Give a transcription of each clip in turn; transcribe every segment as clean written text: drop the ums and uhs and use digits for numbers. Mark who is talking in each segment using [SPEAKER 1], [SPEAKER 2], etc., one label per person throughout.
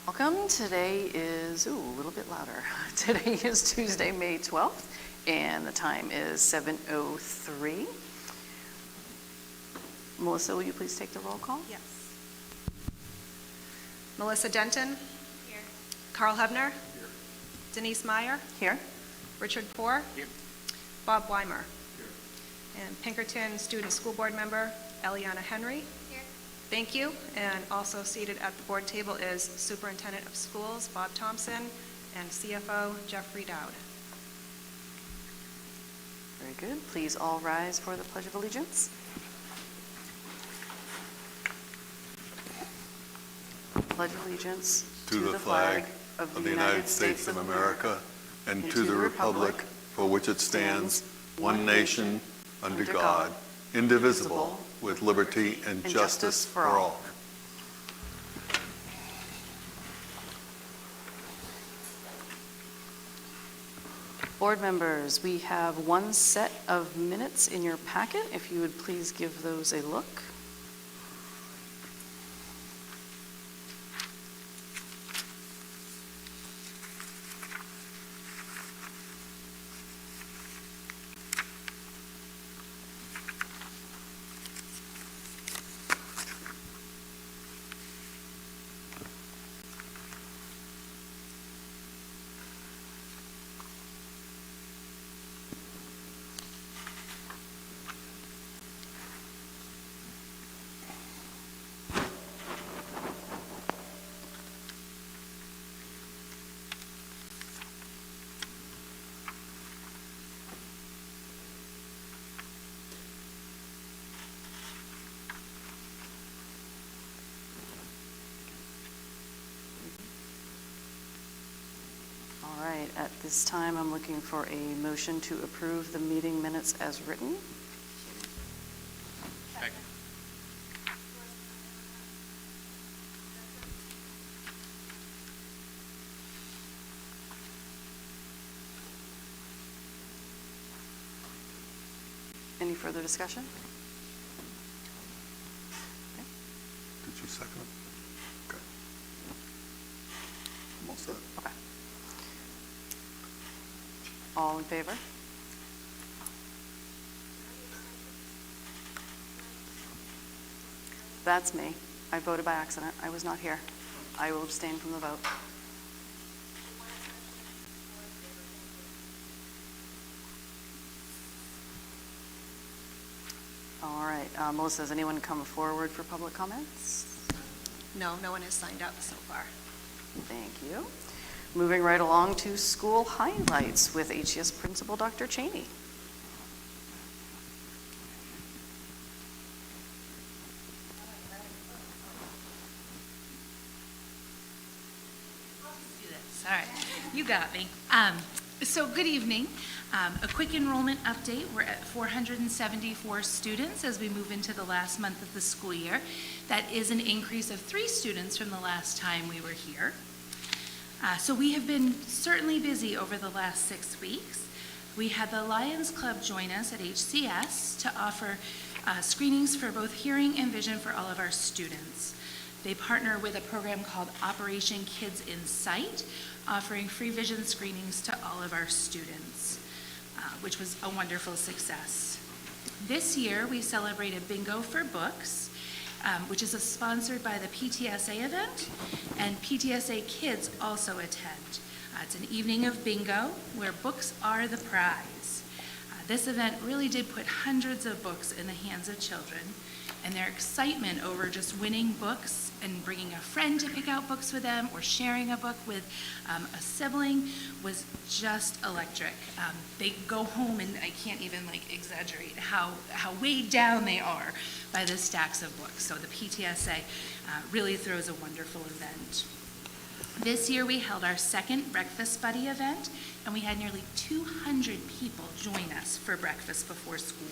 [SPEAKER 1] Welcome. Today is, a little bit louder. Today is Tuesday, May 12th, and the time is 7:03. Melissa, will you please take the roll call?
[SPEAKER 2] Yes. Melissa Denton. Here. Carl Hebner. Here. Denise Meyer.
[SPEAKER 1] Here.
[SPEAKER 2] Richard Poore.
[SPEAKER 3] Here.
[SPEAKER 2] Bob Weimer. Here. And Pinkerton Student School Board Member Eliana Henry. Here. Thank you. And also seated at the board table is Superintendent of Schools Bob Thompson and CFO Jeffrey Dowd.
[SPEAKER 1] Very good. Please all rise for the Pledge of Allegiance. Pledge allegiance
[SPEAKER 4] to the flag of the United States of America and to the republic for which it stands, one nation, under God, indivisible, with liberty and justice for all.
[SPEAKER 1] Board members, we have one set of minutes in your packet. If you would please give those a look. All right, at this time, I'm looking for a motion to approve the meeting minutes as written.
[SPEAKER 3] Second.
[SPEAKER 1] Any further discussion?
[SPEAKER 4] Did you second it? Okay. I'm all set.
[SPEAKER 1] Okay. All in favor? That's me. I voted by accident. I was not here. I will abstain from the vote. All right. Melissa, has anyone come forward for public comments?
[SPEAKER 2] No one has signed up so far.
[SPEAKER 1] Thank you. Moving right along to school highlights with HES Principal Dr. Cheney.
[SPEAKER 5] Do this. All right, you got me. So good evening. A quick enrollment update. We're at 474 students as we move into the last month of the school year. That is an increase of 3 students from the last time we were here. So we have been certainly busy over the last 6 weeks. We had the Lions Club join us at HCS to offer screenings for both hearing and vision for all of our students. They partner with a program called Operation Kids in Sight, offering free vision screenings to all of our students, which was a wonderful success. This year, we celebrated Bingo for Books, which is sponsored by the PTSA event, and PTSA kids also attend. It's an evening of bingo where books are the prize. This event really did put hundreds of books in the hands of children, and their excitement over just winning books and bringing a friend to pick out books with them or sharing a book with a sibling was just electric. They go home and I can't even exaggerate how weighed down they are by the stacks of books. So the PTSA really throws a wonderful event. This year we held our second Breakfast Buddy event, and we had nearly 200 people join us for breakfast before school.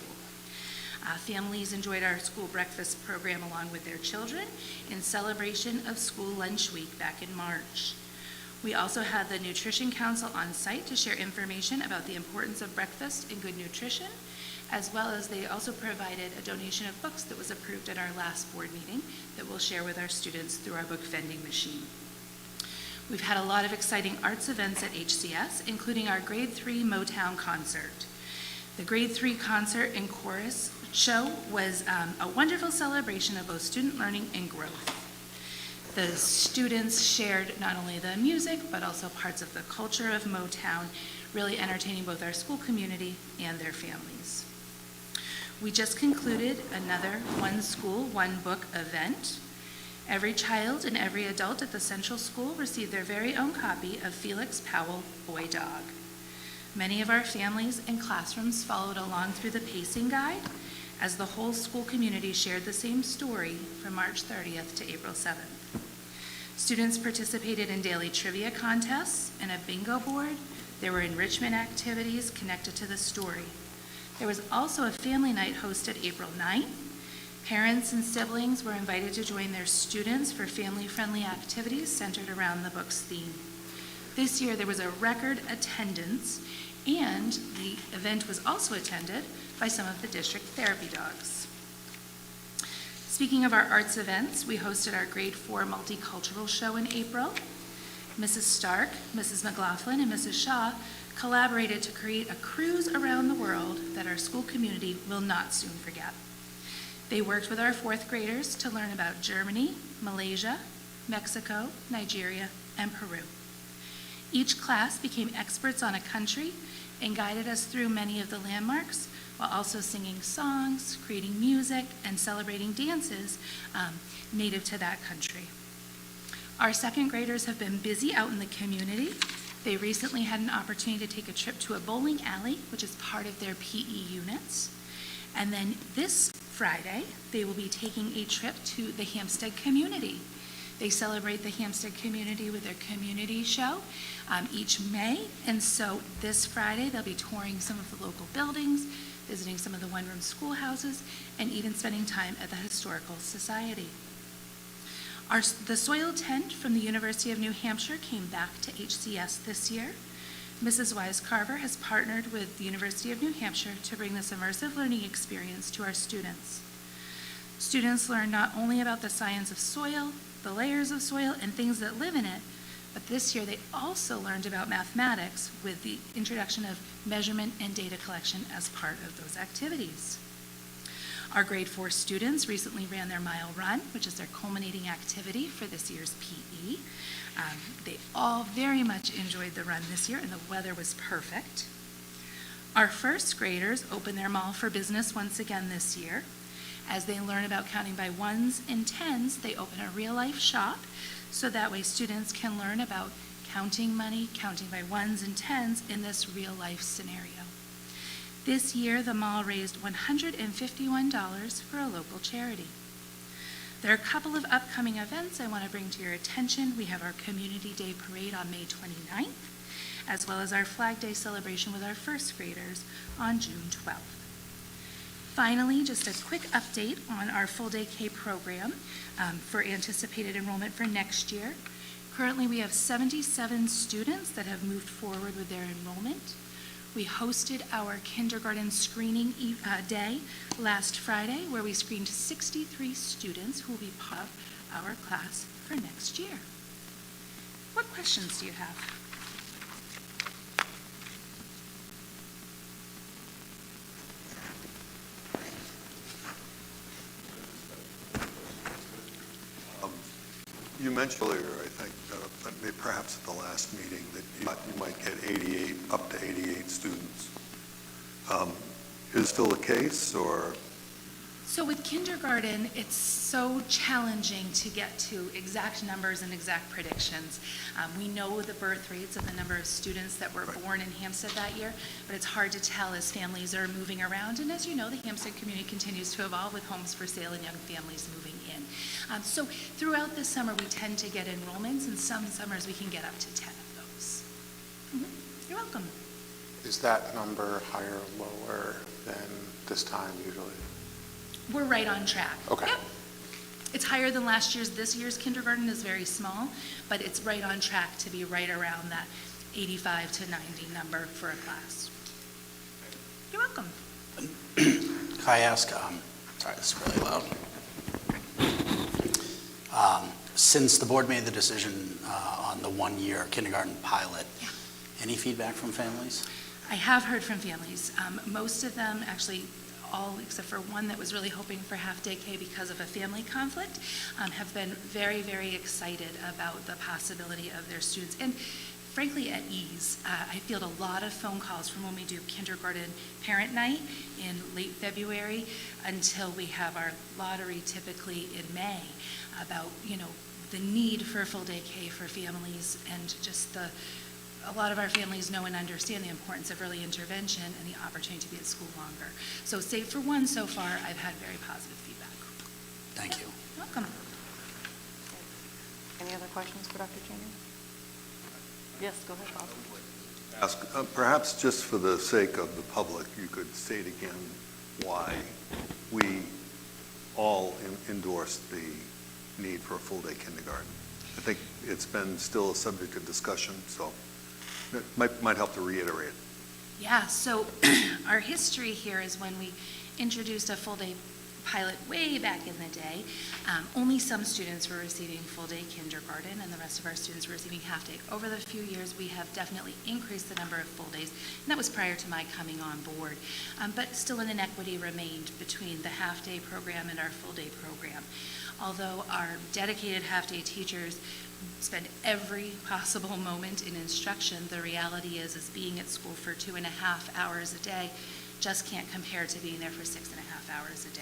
[SPEAKER 5] Families enjoyed our school breakfast program along with their children in celebration of School Lunch Week back in March. We also had the Nutrition Council on site to share information about the importance of breakfast and good nutrition, as well as they also provided a donation of books that was approved at our last board meeting that we'll share with our students through our book vending machine. We've had a lot of exciting arts events at HCS, including our Grade 3 Motown concert. The Grade 3 concert and chorus show was a wonderful celebration of both student learning and growth. The students shared not only the music, but also parts of the culture of Motown, really entertaining both our school community and their families. We just concluded another One School, One Book event. Every child and every adult at the Central School received their very own copy of Felix Powell, Boy Dog. Many of our families and classrooms followed along through the pacing guide as the whole school community shared the same story from March 30th to April 7th. Students participated in daily trivia contests and a bingo board. There were enrichment activities connected to the story. There was also a family night hosted April 9th. Parents and siblings were invited to join their students for family-friendly activities centered around the book's theme. This year, there was a record attendance, and the event was also attended by some of the district therapy dogs. Speaking of our arts events, we hosted our Grade 4 multicultural show in April. Mrs. Stark, Mrs. McLaughlin, and Mrs. Shaw collaborated to create a cruise around the world that our school community will not soon forget. They worked with our fourth graders to learn about Germany, Malaysia, Mexico, Nigeria, and Peru. Each class became experts on a country and guided us through many of the landmarks while also singing songs, creating music, and celebrating dances native to that country. Our second graders have been busy out in the community. They recently had an opportunity to take a trip to a bowling alley, which is part of their PE units. And then this Friday, they will be taking a trip to the Hampstead community. They celebrate the Hampstead community with their community show each May. And so this Friday, they'll be touring some of the local buildings, visiting some of the one-room schoolhouses, and even spending time at the Historical Society. The soil tent from the University of New Hampshire came back to HCS this year. Mrs. Wise Carver has partnered with the University of New Hampshire to bring this immersive learning experience to our students. Students learn not only about the science of soil, the layers of soil, and things that live in it, but this year they also learned about mathematics with the introduction of measurement and data collection as part of those activities. Our grade 4 students recently ran their mile run, which is their culminating activity for this year's PE. They all very much enjoyed the run this year, and the weather was perfect. Our first graders opened their Mall for Business once again this year. As they learn about counting by ones and tens, they open a real-life shop, so that way students can learn about counting money, counting by ones and tens in this real-life scenario. This year, the mall raised $151 for a local charity. There are a couple of upcoming events I want to bring to your attention. We have our Community Day Parade on May 29th, as well as our Flag Day celebration with our first graders on June 12th. Finally, just a quick update on our full day K program for anticipated enrollment for next year. Currently, we have 77 students that have moved forward with their enrollment. We hosted our kindergarten screening day last Friday, where we screened 63 students who will be part of our class for next year. What questions do you have?
[SPEAKER 4] You mentioned earlier, I think, perhaps at the last meeting, that you might get 88, up to 88 students. Is it still the case, or?
[SPEAKER 5] So with kindergarten, it's so challenging to get to exact numbers and exact predictions. We know the birth rates of the number of students that were born in Hampstead that year, but it's hard to tell as families are moving around. And as you know, the Hampstead community continues to evolve with homes for sale and young families moving in. So throughout the summer, we tend to get enrollments, and some summers we can get up to 10 of those. You're welcome.
[SPEAKER 3] Is that number higher or lower than this time usually?
[SPEAKER 5] We're right on track.
[SPEAKER 3] Okay.
[SPEAKER 5] Yep. It's higher than last year's. This year's kindergarten is very small, but it's right on track to be right around that 85 to 90 number for a class. You're welcome.
[SPEAKER 6] Can I ask, sorry, this is really loud. Since the board made the decision on the one-year kindergarten pilot,
[SPEAKER 5] Yeah.
[SPEAKER 6] any feedback from families?
[SPEAKER 5] I have heard from families. Most of them, actually all except for one that was really hoping for half-day K because of a family conflict, have been very, very excited about the possibility of their students, and frankly at ease. I field a lot of phone calls from when we do kindergarten parent night in late February until we have our lottery typically in May about, the need for full-day K for families, and just a lot of our families know and understand the importance of early intervention and the opportunity to be at school longer. So save for one so far, I've had very positive feedback.
[SPEAKER 6] Thank you.
[SPEAKER 5] Welcome.
[SPEAKER 1] Any other questions for Dr. Cheney? Yes, go ahead, Bob.
[SPEAKER 4] Ask, perhaps just for the sake of the public, you could state again why we all endorse the need for a full-day kindergarten. I think it's been still a subject of discussion, so it might help to reiterate it.
[SPEAKER 5] Yeah, so our history here is when we introduced a full-day pilot way back in the day, only some students were receiving full-day kindergarten and the rest of our students were receiving half-day. Over the few years, we have definitely increased the number of full days, and that was prior to my coming on board. But still an inequity remained between the half-day program and our full-day program. Although our dedicated half-day teachers spend every possible moment in instruction, the reality is being at school for 2.5 hours a day just can't compare to being there for 6.5 hours a day.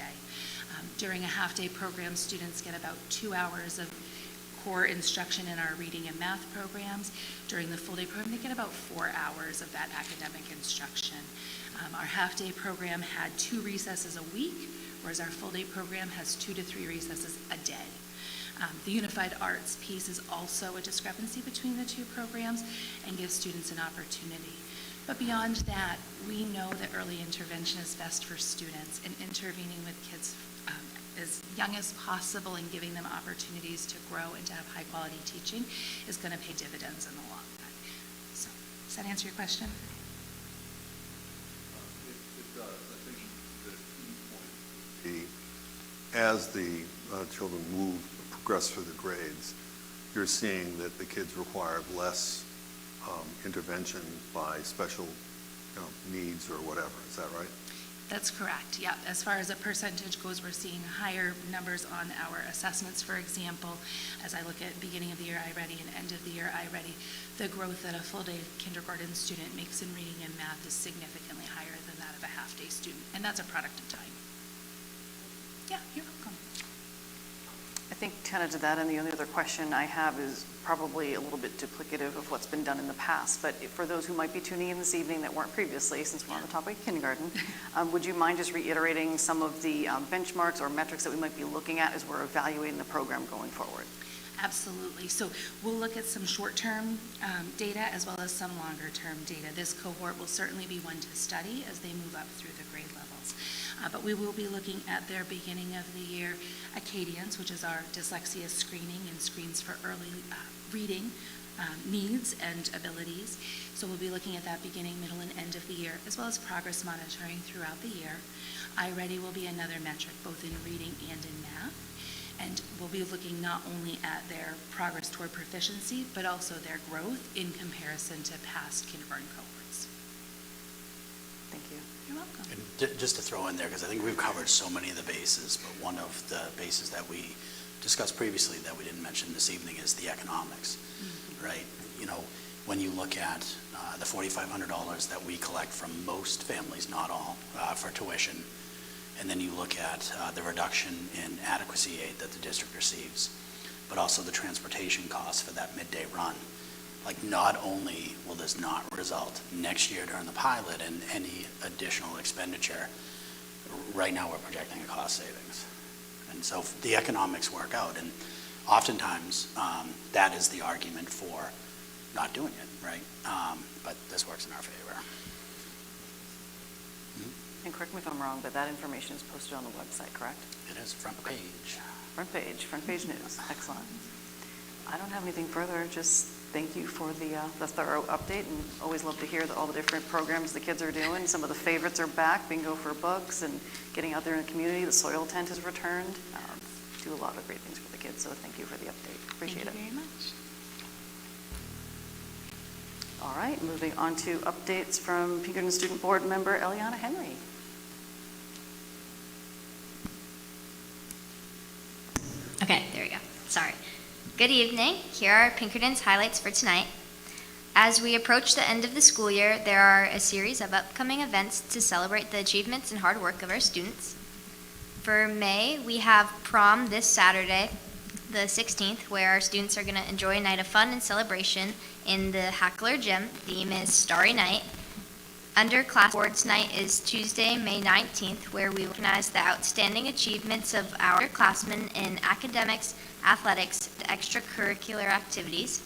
[SPEAKER 5] During a half-day program, students get about 2 hours of core instruction in our reading and math programs. During the full-day program, they get about 4 hours of that academic instruction. Our half-day program had 2 recesses a week, whereas our full-day program has 2 to 3 recesses a day. The Unified Arts piece is also a discrepancy between the 2 programs and gives students an opportunity. But beyond that, we know that early intervention is best for students, and intervening with kids as young as possible and giving them opportunities to grow and to have high-quality teaching is going to pay dividends in the long run. So, does that answer your question?
[SPEAKER 4] It does. I think the key point would be, as the children progress through the grades, you're seeing that the kids require less intervention by special needs or whatever. Is that right?
[SPEAKER 5] That's correct, yeah. As far as a percentage goes, we're seeing higher numbers on our assessments, for example. As I look at beginning of the year iReady and end of the year iReady, the growth that a full-day kindergarten student makes in reading and math is significantly higher than that of a half-day student, and that's a product of time. Yeah, you're welcome.
[SPEAKER 1] I think kind of to that, and the only other question I have is probably a little bit duplicative of what's been done in the past, but for those who might be tuning in this evening that weren't previously, since we're on the topic of kindergarten, would you mind just reiterating some of the benchmarks or metrics that we might be looking at as we're evaluating the program going forward?
[SPEAKER 5] Absolutely. So we'll look at some short-term data as well as some longer-term data. This cohort will certainly be one to study as they move up through the grade levels. But we will be looking at their beginning of the year Acadians, which is our dyslexia screening and screens for early reading needs and abilities. So we'll be looking at that beginning, middle, and end of the year, as well as progress monitoring throughout the year. iReady will be another metric, both in reading and in math. And we'll be looking not only at their progress toward proficiency, but also their growth in comparison to past kindergarten cohorts.
[SPEAKER 1] Thank you.
[SPEAKER 5] You're welcome.
[SPEAKER 6] And just to throw in there, because I think we've covered so many of the bases, but one of the bases that we discussed previously that we didn't mention this evening is the economics, right? When you look at the $4,500 that we collect from most families, not all, for tuition, and then you look at the reduction in adequacy aid that the district receives, but also the transportation costs for that midday run. Like, not only will this not result next year during the pilot in any additional expenditure, right now we're projecting a cost savings. And so the economics work out, and oftentimes that is the argument for not doing it, right? But this works in our favor.
[SPEAKER 1] And correct me if I'm wrong, but that information is posted on the website, correct?
[SPEAKER 6] It is front page.
[SPEAKER 1] Front page news. Excellent. I don't have anything further. Just thank you for the thorough update, and always love to hear all the different programs the kids are doing. Some of the favorites are back, Bingo for Books, and getting out there in the community. The soil tent has returned. do a lot of great things for the kids, so thank you for the update. Appreciate it.
[SPEAKER 5] Thank you very much.
[SPEAKER 1] All right, moving on to updates from Pinkerton Student Board member Eliana Henry.
[SPEAKER 7] Okay, there we go. Sorry. Good evening. Here are Pinkerton's highlights for tonight. As we approach the end of the school year, there are a series of upcoming events to celebrate the achievements and hard work of our students. For May, we have prom this Saturday, the 16th, where our students are going to enjoy a night of fun and celebration in the Hackler Gym. Theme is Starry Night. Underclass Awards Night is Tuesday, May 19th, where we recognize the outstanding achievements of our underclassmen in academics, athletics, and extracurricular activities.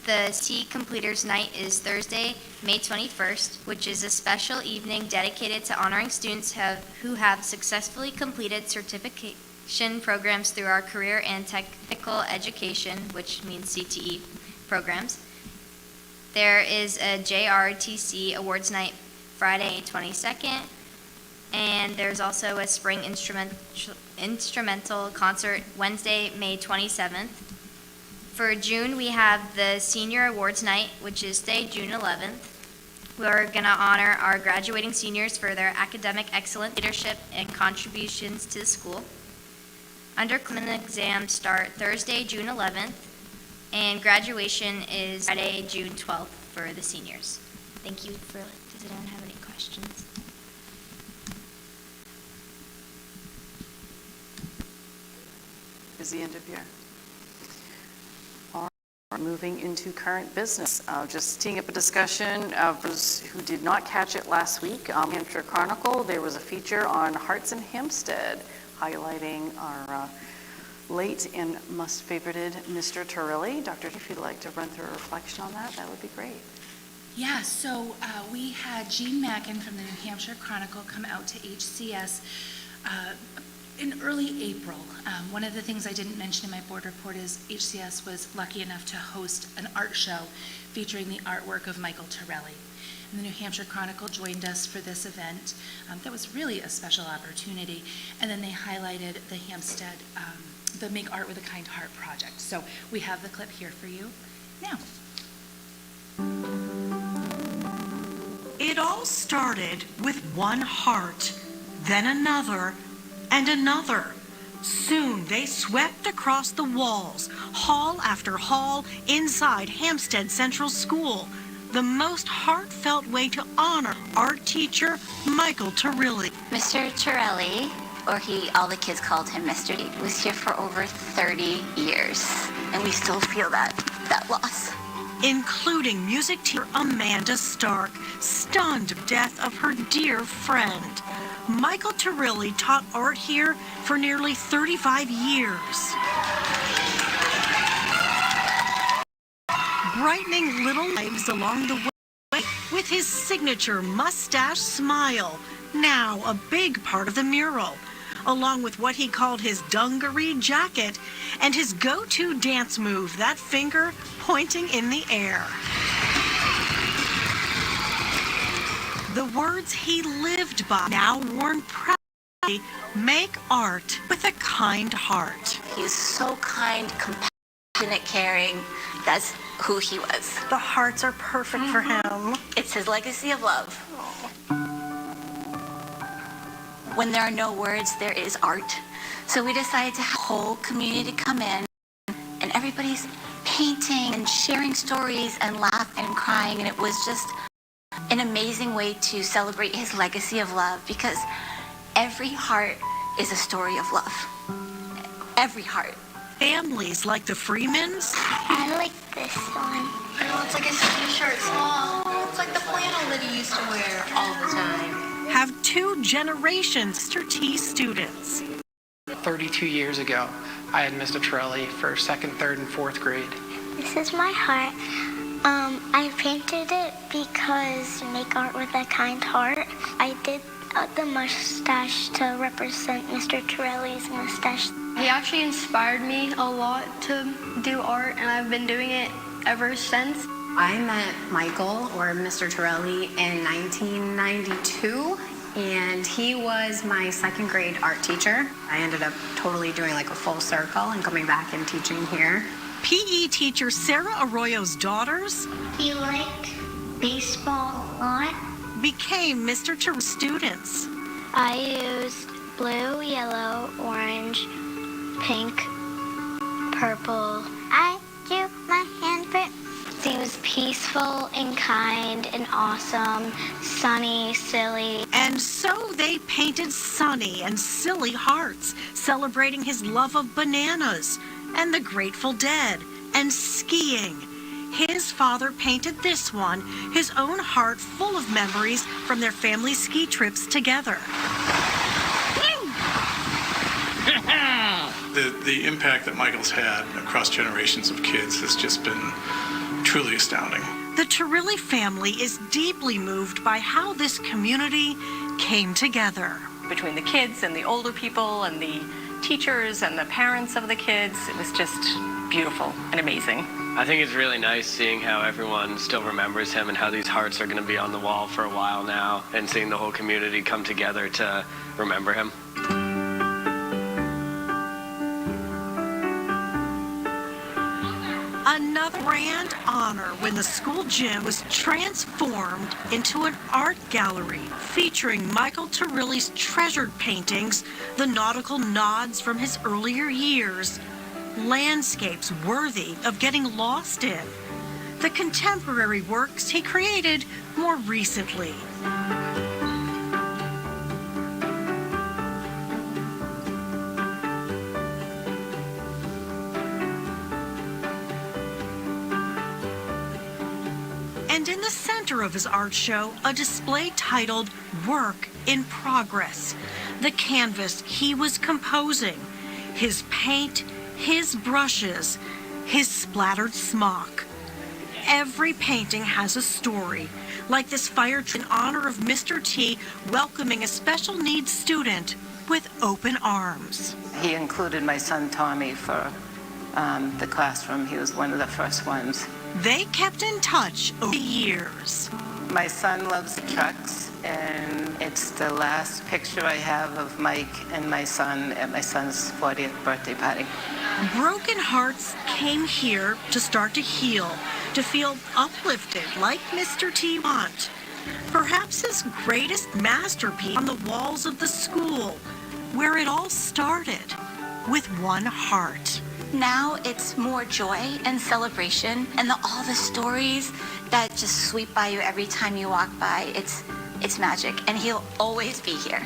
[SPEAKER 7] The CTE Completers Night is Thursday, May 21st, which is a special evening dedicated to honoring students who have successfully completed certification programs through our career and technical education, which means CTE programs. There is a JRTC Awards Night Friday, 22nd, and there's also a spring instrumental concert Wednesday, May 27th. For June, we have the Senior Awards Night, which is Thursday, June 11th. We're going to honor our graduating seniors for their academic excellence, leadership, and contributions to the school. Underclassmen exams start Thursday, June 11th, and graduation is Friday, June 12th for the seniors. Thank you for, does anyone have any questions?
[SPEAKER 1] Is the end of year. All right, moving into current business. Just teeing up a discussion of those who did not catch it last week. Hampshire Chronicle, there was a feature on Hearts in Hampstead highlighting our late and most favorited Mr. Torelli. Dr., if you'd like to run through a reflection on that, that would be great.
[SPEAKER 5] Yeah, so we had Jean Mackin from the New Hampshire Chronicle come out to HCS in early April. One of the things I didn't mention in my board report is HCS was lucky enough to host an art show featuring the artwork of Michael Torelli. And the New Hampshire Chronicle joined us for this event. That was really a special opportunity. And then they highlighted the Hampstead, the Make Art with a Kind Heart project. So we have the clip here for you now.
[SPEAKER 8] It all started with one heart, then another, and another. Soon they swept across the walls, hall after hall, inside Hampstead Central School, the most heartfelt way to honor art teacher Michael Torelli.
[SPEAKER 9] Mr. Torelli, or all the kids called him Mr. D, was here for over 30 years, and we still feel that loss.
[SPEAKER 8] Including music teacher Amanda Stark, stunned death of her dear friend. Michael Torelli taught art here for nearly 35 years. Brightening little lives along the way with his signature mustache smile, now a big part of the mural, along with what he called his dungaree jacket and his go-to dance move, that finger pointing in the air. The words he lived by, now worn proudly, make art with a kind heart.
[SPEAKER 9] He's so kind, compassionate, caring. That's who he was.
[SPEAKER 8] The hearts are perfect for him.
[SPEAKER 9] It's his legacy of love. When there are no words, there is art. So we decided to have the whole community come in, and everybody's painting and sharing stories and laughing and crying, and it was just an amazing way to celebrate his legacy of love, because every heart is a story of love. Every heart.
[SPEAKER 8] Families like the Freemans.
[SPEAKER 10] I like this one.
[SPEAKER 11] Oh, it's like his t-shirt. Oh, it's like the flannel that he used to wear all the time.
[SPEAKER 8] Have two generations Mr. T students.
[SPEAKER 12] 32 years ago, I had Mr. Torelli for 2nd, 3rd, and 4th grade.
[SPEAKER 10] This is my heart. I painted it because make art with a kind heart. I did the mustache to represent Mr. Torelli's mustache.
[SPEAKER 11] He actually inspired me a lot to do art, and I've been doing it ever since.
[SPEAKER 13] I met Michael, or Mr. Torelli, in 1992. and he was my second grade art teacher. I ended up totally doing like a full circle and coming back and teaching here.
[SPEAKER 8] PE teacher Sarah Arroyo's daughters
[SPEAKER 10] He liked baseball a lot.
[SPEAKER 8] became Mr. Terrell's students.
[SPEAKER 10] I used blue, yellow, orange, pink, purple. I drew my handprint. He was peaceful and kind and awesome, sunny, silly.
[SPEAKER 8] And so they painted sunny and silly hearts, celebrating his love of bananas and the Grateful Dead and skiing. His father painted this one, his own heart full of memories from their family ski trips together.
[SPEAKER 14] The impact that Michael's had across generations of kids has just been truly astounding.
[SPEAKER 8] The Turilli family is deeply moved by how this community came together.
[SPEAKER 15] Between the kids and the older people and the teachers and the parents of the kids, it was just beautiful and amazing.
[SPEAKER 16] I think it's really nice seeing how everyone still remembers him and how these hearts are going to be on the wall for a while now, and seeing the whole community come together to remember him.
[SPEAKER 8] Another grand honor when the school gym was transformed into an art gallery featuring Michael Turilli's treasured paintings, the nautical nods from his earlier years, landscapes worthy of getting lost in, the contemporary works he created more recently. And in the center of his art show, a display titled Work in Progress, the canvas he was composing, his paint, his brushes, his splattered smock. Every painting has a story, like this fire in honor of Mr. T welcoming a special needs student with open arms.
[SPEAKER 17] He included my son Tommy for the classroom. He was one of the first ones.
[SPEAKER 8] They kept in touch over the years.
[SPEAKER 17] My son loves trucks, and it's the last picture I have of Mike and my son at my son's 40th birthday party.
[SPEAKER 8] Broken hearts came here to start to heal, to feel uplifted like Mr. T want. Perhaps his greatest masterpiece on the walls of the school, where it all started, with one heart.
[SPEAKER 9] Now it's more joy and celebration, and all the stories that just sweep by you every time you walk by. It's magic, and he'll always be here.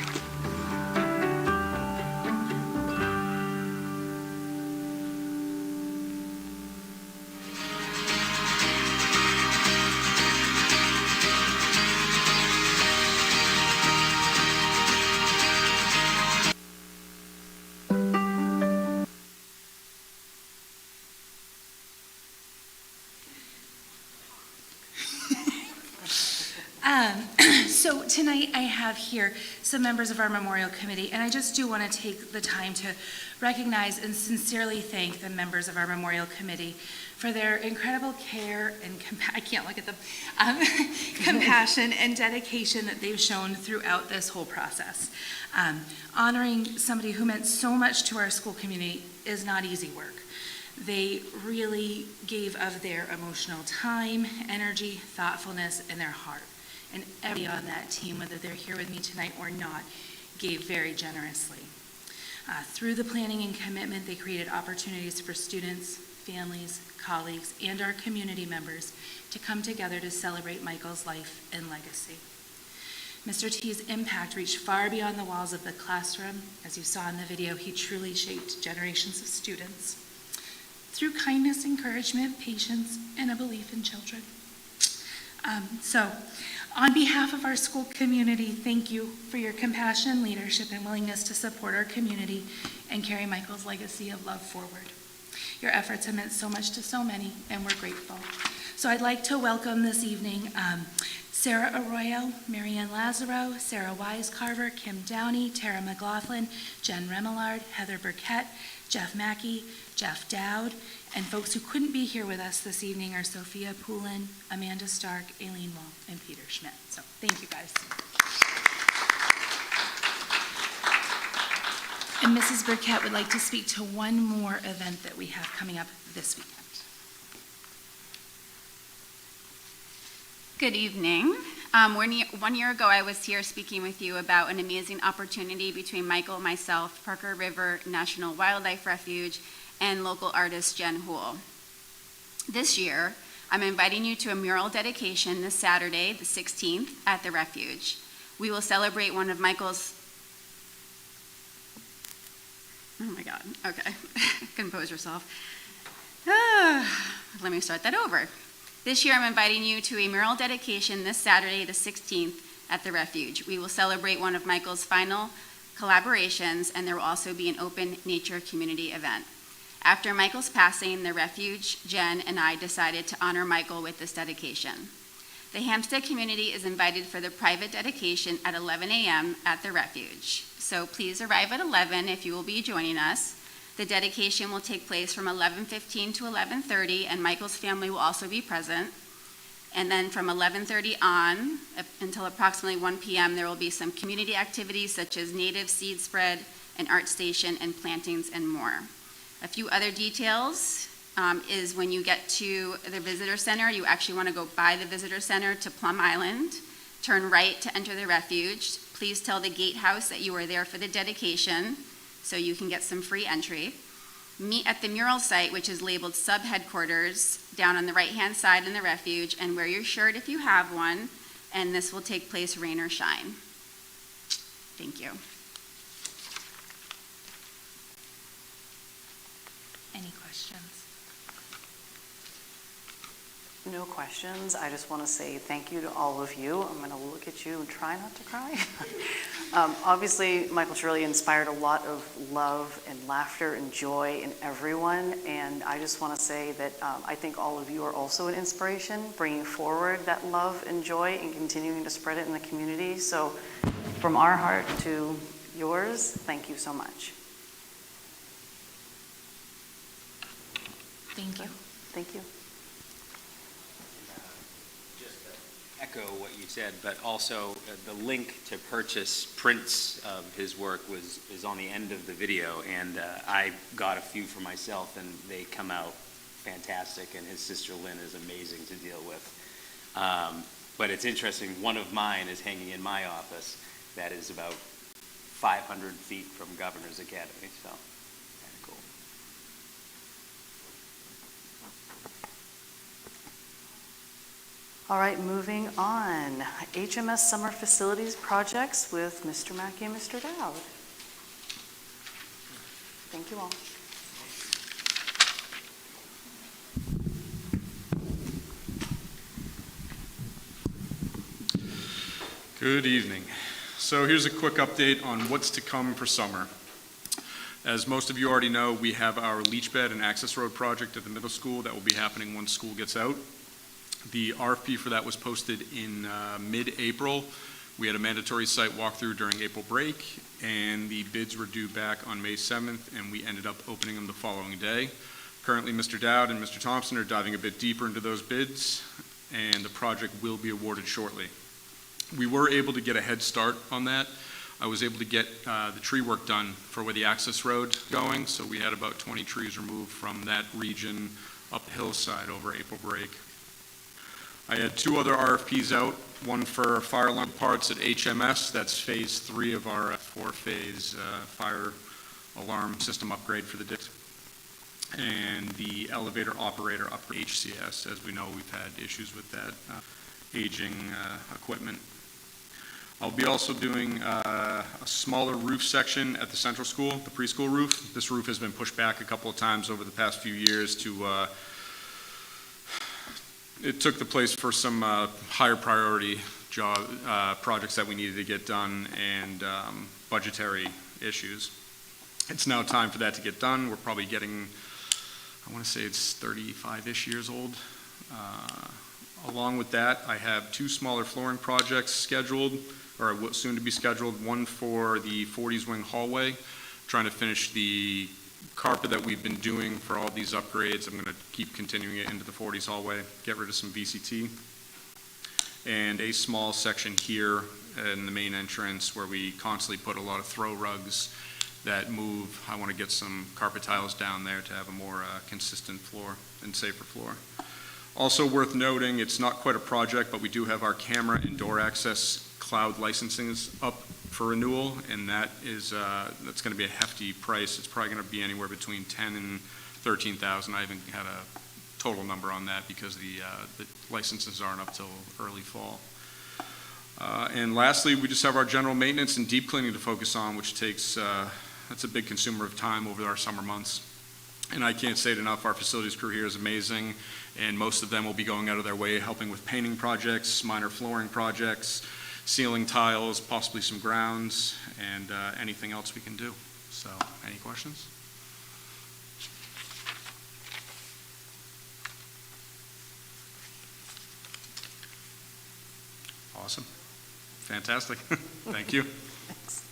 [SPEAKER 5] So tonight I have here some members of our Memorial Committee, and I just do want to take the time to recognize and sincerely thank the members of our Memorial Committee for their incredible care and I can't look at them, compassion and dedication that they've shown throughout this whole process. Honoring somebody who meant so much to our school community is not easy work. They really gave of their emotional time, energy, thoughtfulness, and their heart. And everybody on that team, whether they're here with me tonight or not, gave very generously. Through the planning and commitment, they created opportunities for students, families, colleagues, and our community members to come together to celebrate Michael's life and legacy. Mr. T's impact reached far beyond the walls of the classroom. As you saw in the video, he truly shaped generations of students through kindness, encouragement, patience, and a belief in children. So, on behalf of our school community, thank you for your compassion, leadership, and willingness to support our community and carry Michael's legacy of love forward. Your efforts have meant so much to so many, and we're grateful. So I'd like to welcome this evening Sarah Arroyo, Marianne Lazaro, Sarah Wisecarver, Kim Downey, Tara McLaughlin, Jen Remillard, Heather Burkett, Jeff Mackey, Jeff Dowd, and folks who couldn't be here with us this evening are Sophia Poulin, Amanda Stark, Aileen Wall, and Peter Schmidt. So thank you guys. And Mrs. Burkett would like to speak to one more event that we have coming up this weekend.
[SPEAKER 18] Good evening. 1 year ago, I was here speaking with you about an amazing opportunity between Michael, myself, Parker River National Wildlife Refuge, and local artist Jen Houle. This year, I'm inviting you to a mural dedication this Saturday, the 16th, at the refuge. We will celebrate one of Michael's... Oh my God, okay. Compose yourself. Let me start that over. This year, I'm inviting you to a mural dedication this Saturday, the 16th, at the refuge. We will celebrate one of Michael's final collaborations, and there will also be an open nature community event. After Michael's passing, the refuge, Jen, and I decided to honor Michael with this dedication. The Hampstead community is invited for the private dedication at 11 a.m. at the refuge. So please arrive at 11 if you will be joining us. The dedication will take place from 11:15 to 11:30, and Michael's family will also be present. And then from 11:30 on until approximately 1 p.m., there will be some community activities such as native seed spread, an art station, and plantings, and more. A few other details is when you get to the visitor center, you actually want to go by the visitor center to Plum Island, turn right to enter the refuge. Please tell the gatehouse that you are there for the dedication, so you can get some free entry. Meet at the mural site, which is labeled sub-headquarters, down on the right-hand side in the refuge, and wear your shirt if you have one, and this will take place rain or shine. Thank you.
[SPEAKER 5] Any questions?
[SPEAKER 1] No questions. I just want to say thank you to all of you. I'm going to look at you and try not to cry. Obviously, Michael Shirley inspired a lot of love and laughter and joy in everyone, and I just want to say that I think all of you are also an inspiration, bringing forward that love and joy and continuing to spread it in the community. So from our heart to yours, thank you so much.
[SPEAKER 5] Thank you.
[SPEAKER 1] Thank you.
[SPEAKER 19] Echo what you said, but also the link to purchase prints of his work is on the end of the video, and I got a few for myself, and they come out fantastic, and his sister Lynn is amazing to deal with. But it's interesting, one of mine is hanging in my office that is about 500 feet from Governor's Academy, so kind of cool.
[SPEAKER 1] All right, moving on. HMS Summer Facilities Projects with Mr. Mackey and Mr. Dowd. Thank you all.
[SPEAKER 20] Good evening. So here's a quick update on what's to come for summer. As most of you already know, we have our leach bed and access road project at the middle school that will be happening once school gets out. The RFP for that was posted in mid-April. We had a mandatory site walkthrough during April break, and the bids were due back on May 7th, and we ended up opening them the following day. Currently, Mr. Dowd and Mr. Thompson are diving a bit deeper into those bids, and the project will be awarded shortly. We were able to get a head start on that. I was able to get the tree work done for where the access road going, so we had about 20 trees removed from that region up the hillside over April break. I had two other RFPs out, one for fire alarm parts at HMS, that's phase 3 of our 4-phase fire alarm system upgrade for the district, and the elevator operator upgrade HCS. As we know, we've had issues with that aging equipment. I'll be also doing a smaller roof section at the central school, the preschool roof. This roof has been pushed back a couple of times over the past few years to it took the place for some higher priority projects that we needed to get done, and budgetary issues. It's now time for that to get done. We're probably getting, I want to say it's 35-ish years old. Along with that, I have two smaller flooring projects scheduled, or soon to be scheduled. One for the 40s wing hallway, trying to finish the carpet that we've been doing for all these upgrades. I'm going to keep continuing it into the 40s hallway, get rid of some VCT. And a small section here in the main entrance where we constantly put a lot of throw rugs that move. I want to get some carpet tiles down there to have a more consistent floor and safer floor. Also worth noting, it's not quite a project, but we do have our camera and door access cloud licensings up for renewal, and that's going to be a hefty price. It's probably going to be anywhere between $10,000 and $13,000. I haven't had a total number on that because the licenses aren't up till early fall. And lastly, we just have our general maintenance and deep cleaning to focus on, which takes, that's a big consumer of time over our summer months. And I can't say it enough, our facilities crew here is amazing, and most of them will be going out of their way helping with painting projects, minor flooring projects, ceiling tiles, possibly some grounds, and anything else we can do. So, any questions? Awesome. Fantastic. Thank you.
[SPEAKER 1] Thanks.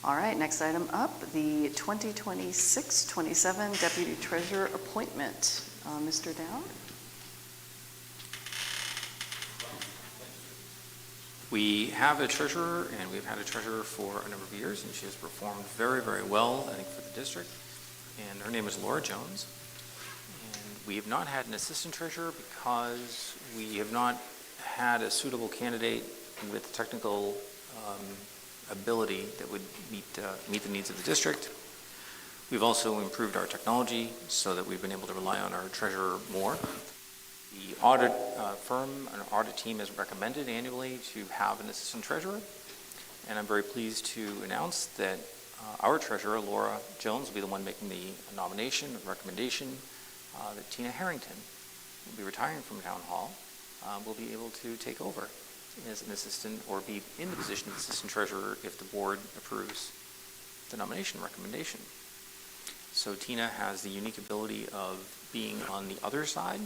[SPEAKER 1] All right, next item up, the 2026-27 Deputy Treasurer appointment. Mr. Dowd?
[SPEAKER 21] We have a treasurer, and we've had a treasurer for a number of years, and she has performed very, very well, I think, for the district. And her name is Laura Jones. And we have not had an assistant treasurer because we have not had a suitable candidate with technical ability that would meet the needs of the district. We've also improved our technology so that we've been able to rely on our treasurer more. The audit firm and audit team has recommended annually to have an assistant treasurer, and I'm very pleased to announce that our treasurer, Laura Jones, will be the one making the nomination, recommendation, that Tina Harrington will be retiring from Town Hall, will be able to take over as an assistant or be in the position of assistant treasurer if the board approves the nomination recommendation. So Tina has the unique ability of being on the other side,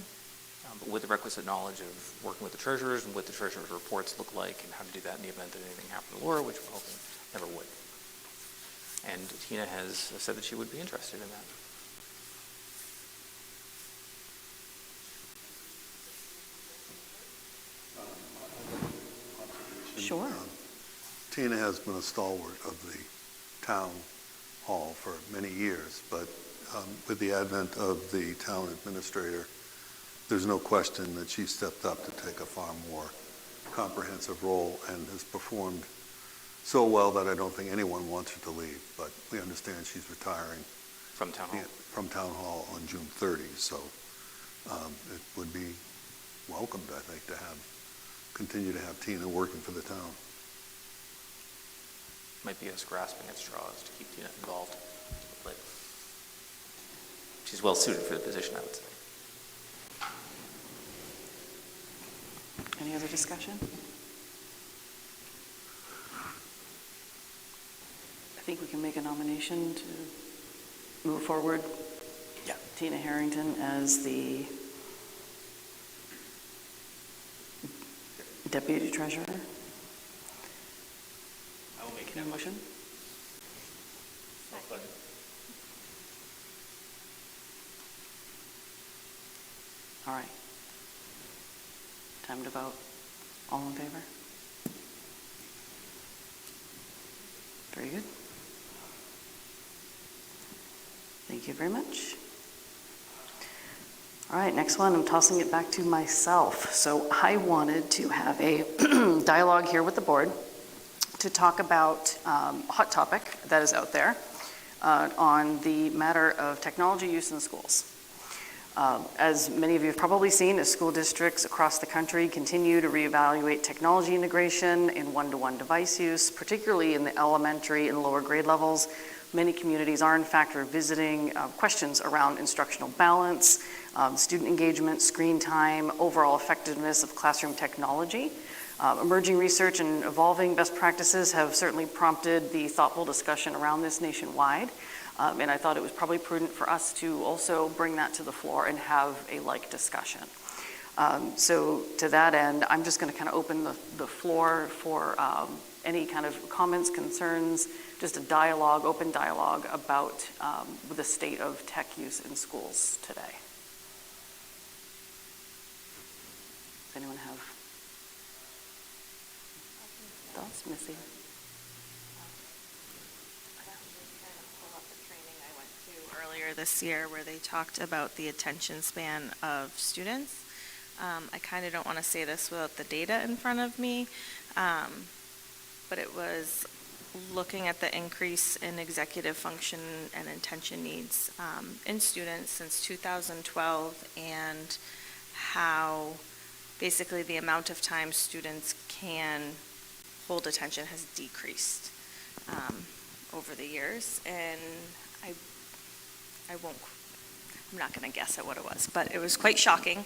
[SPEAKER 21] but with the requisite knowledge of working with the treasurers and what the treasurer's reports look like and how to do that in the event that anything happened to Laura, which we're hoping never would. And Tina has said that she would be interested in that.
[SPEAKER 1] Sure.
[SPEAKER 4] Tina has been a stalwart of the town hall for many years, but with the advent of the town administrator, there's no question that she stepped up to take a far more comprehensive role and has performed so well that I don't think anyone wants her to leave, but we understand she's retiring
[SPEAKER 21] from Town Hall,
[SPEAKER 4] on June 30, so it would be welcomed, I think, to continue to have Tina working for the town.
[SPEAKER 21] Might be us grasping at straws to keep Tina involved, but she's well suited for the position, I would say.
[SPEAKER 1] Any other discussion? I think we can make a nomination to move forward.
[SPEAKER 21] Yeah.
[SPEAKER 1] Tina Harrington as the Deputy Treasurer.
[SPEAKER 21] I will make
[SPEAKER 1] a motion. All right. Time to vote. All in favor? Very good. Thank you very much. All right, next one, I'm tossing it back to myself. So I wanted to have a dialogue here with the board to talk about a hot topic that is out there on the matter of technology use in schools. As many of you have probably seen, as school districts across the country continue to reevaluate technology integration in one-to-one device use, particularly in the elementary and lower grade levels, many communities are in fact revisiting questions around instructional balance, student engagement, screen time, overall effectiveness of classroom technology. Emerging research and evolving best practices have certainly prompted the thoughtful discussion around this nationwide. And I thought it was probably prudent for us to also bring that to the floor and have a like discussion. So to that end, I'm just going to kind of open the floor for any kind of comments, concerns, just a dialogue, open dialogue about the state of tech use in schools today. Does anyone have thoughts, Missy?
[SPEAKER 2] earlier this year where they talked about the attention span of students. I kind of don't want to say this without the data in front of me, but it was looking at the increase in executive function and attention needs in students since 2012, and how basically the amount of time students can hold attention has decreased over the years. And I'm not going to guess at what it was, but it was quite shocking.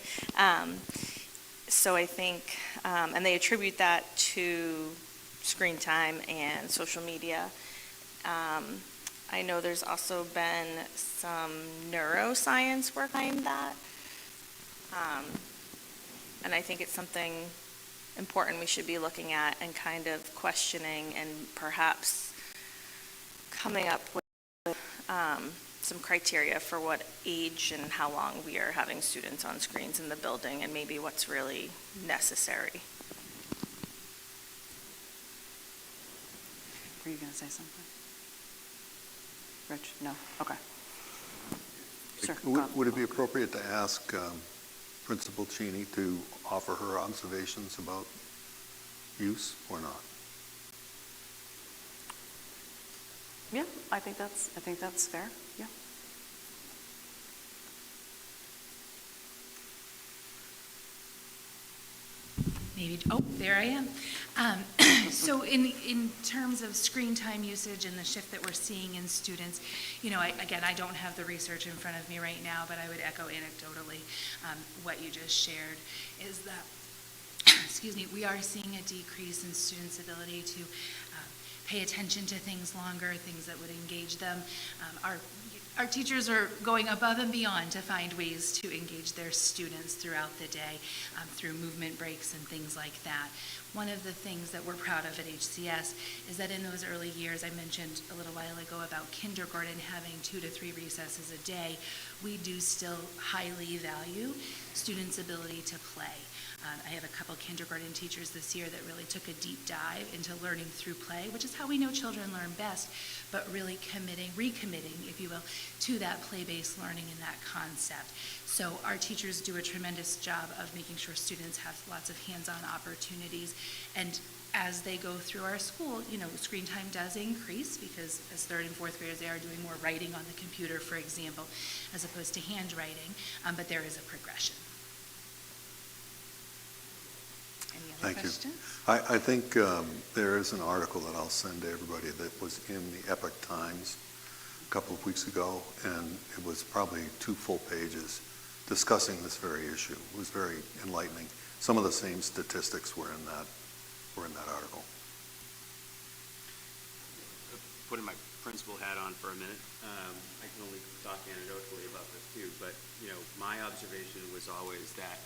[SPEAKER 2] So I think, and they attribute that to screen time and social media. I know there's also been some neuroscience work behind that. And I think it's something important we should be looking at and kind of questioning, and perhaps coming up with some criteria for what age and how long we are having students on screens in the building, and maybe what's really necessary.
[SPEAKER 1] Were you going to say something? Rich? No? Okay. Sir,
[SPEAKER 4] Would it be appropriate to ask Principal Cheney to offer her observations about use or not?
[SPEAKER 1] Yeah, I think that's fair. Yeah.
[SPEAKER 5] Maybe, oh, there I am. So in terms of screen time usage and the shift that we're seeing in students, you know, I don't have the research in front of me right now, but I would echo anecdotally what you just shared, is that, excuse me, we are seeing a decrease in students' ability to pay attention to things longer, things that would engage them. Our teachers are going above and beyond to find ways to engage their students throughout the day through movement breaks and things like that. One of the things that we're proud of at HCS is that in those early years, I mentioned a little while ago about kindergarten having 2 to 3 recesses a day, we do still highly value students' ability to play. I have a couple kindergarten teachers this year that really took a deep dive into learning through play, which is how we know children learn best, but really recommitting, if you will, to that play-based learning and that concept. So our teachers do a tremendous job of making sure students have lots of hands-on opportunities. And as they go through our school, you know, screen time does increase because as 3rd and 4th graders, they are doing more writing on the computer, for example, as opposed to handwriting, but there is a progression. Any other
[SPEAKER 4] Thank
[SPEAKER 5] questions?
[SPEAKER 4] you. I think there is an article that I'll send to everybody that was in the Epoch Times a couple of weeks ago, and it was probably 2 full pages discussing this very issue. It was very enlightening. Some of the same statistics were in that article.
[SPEAKER 19] Putting my principal hat on for a minute, I can only talk anecdotally about this too, but you know, my observation was always that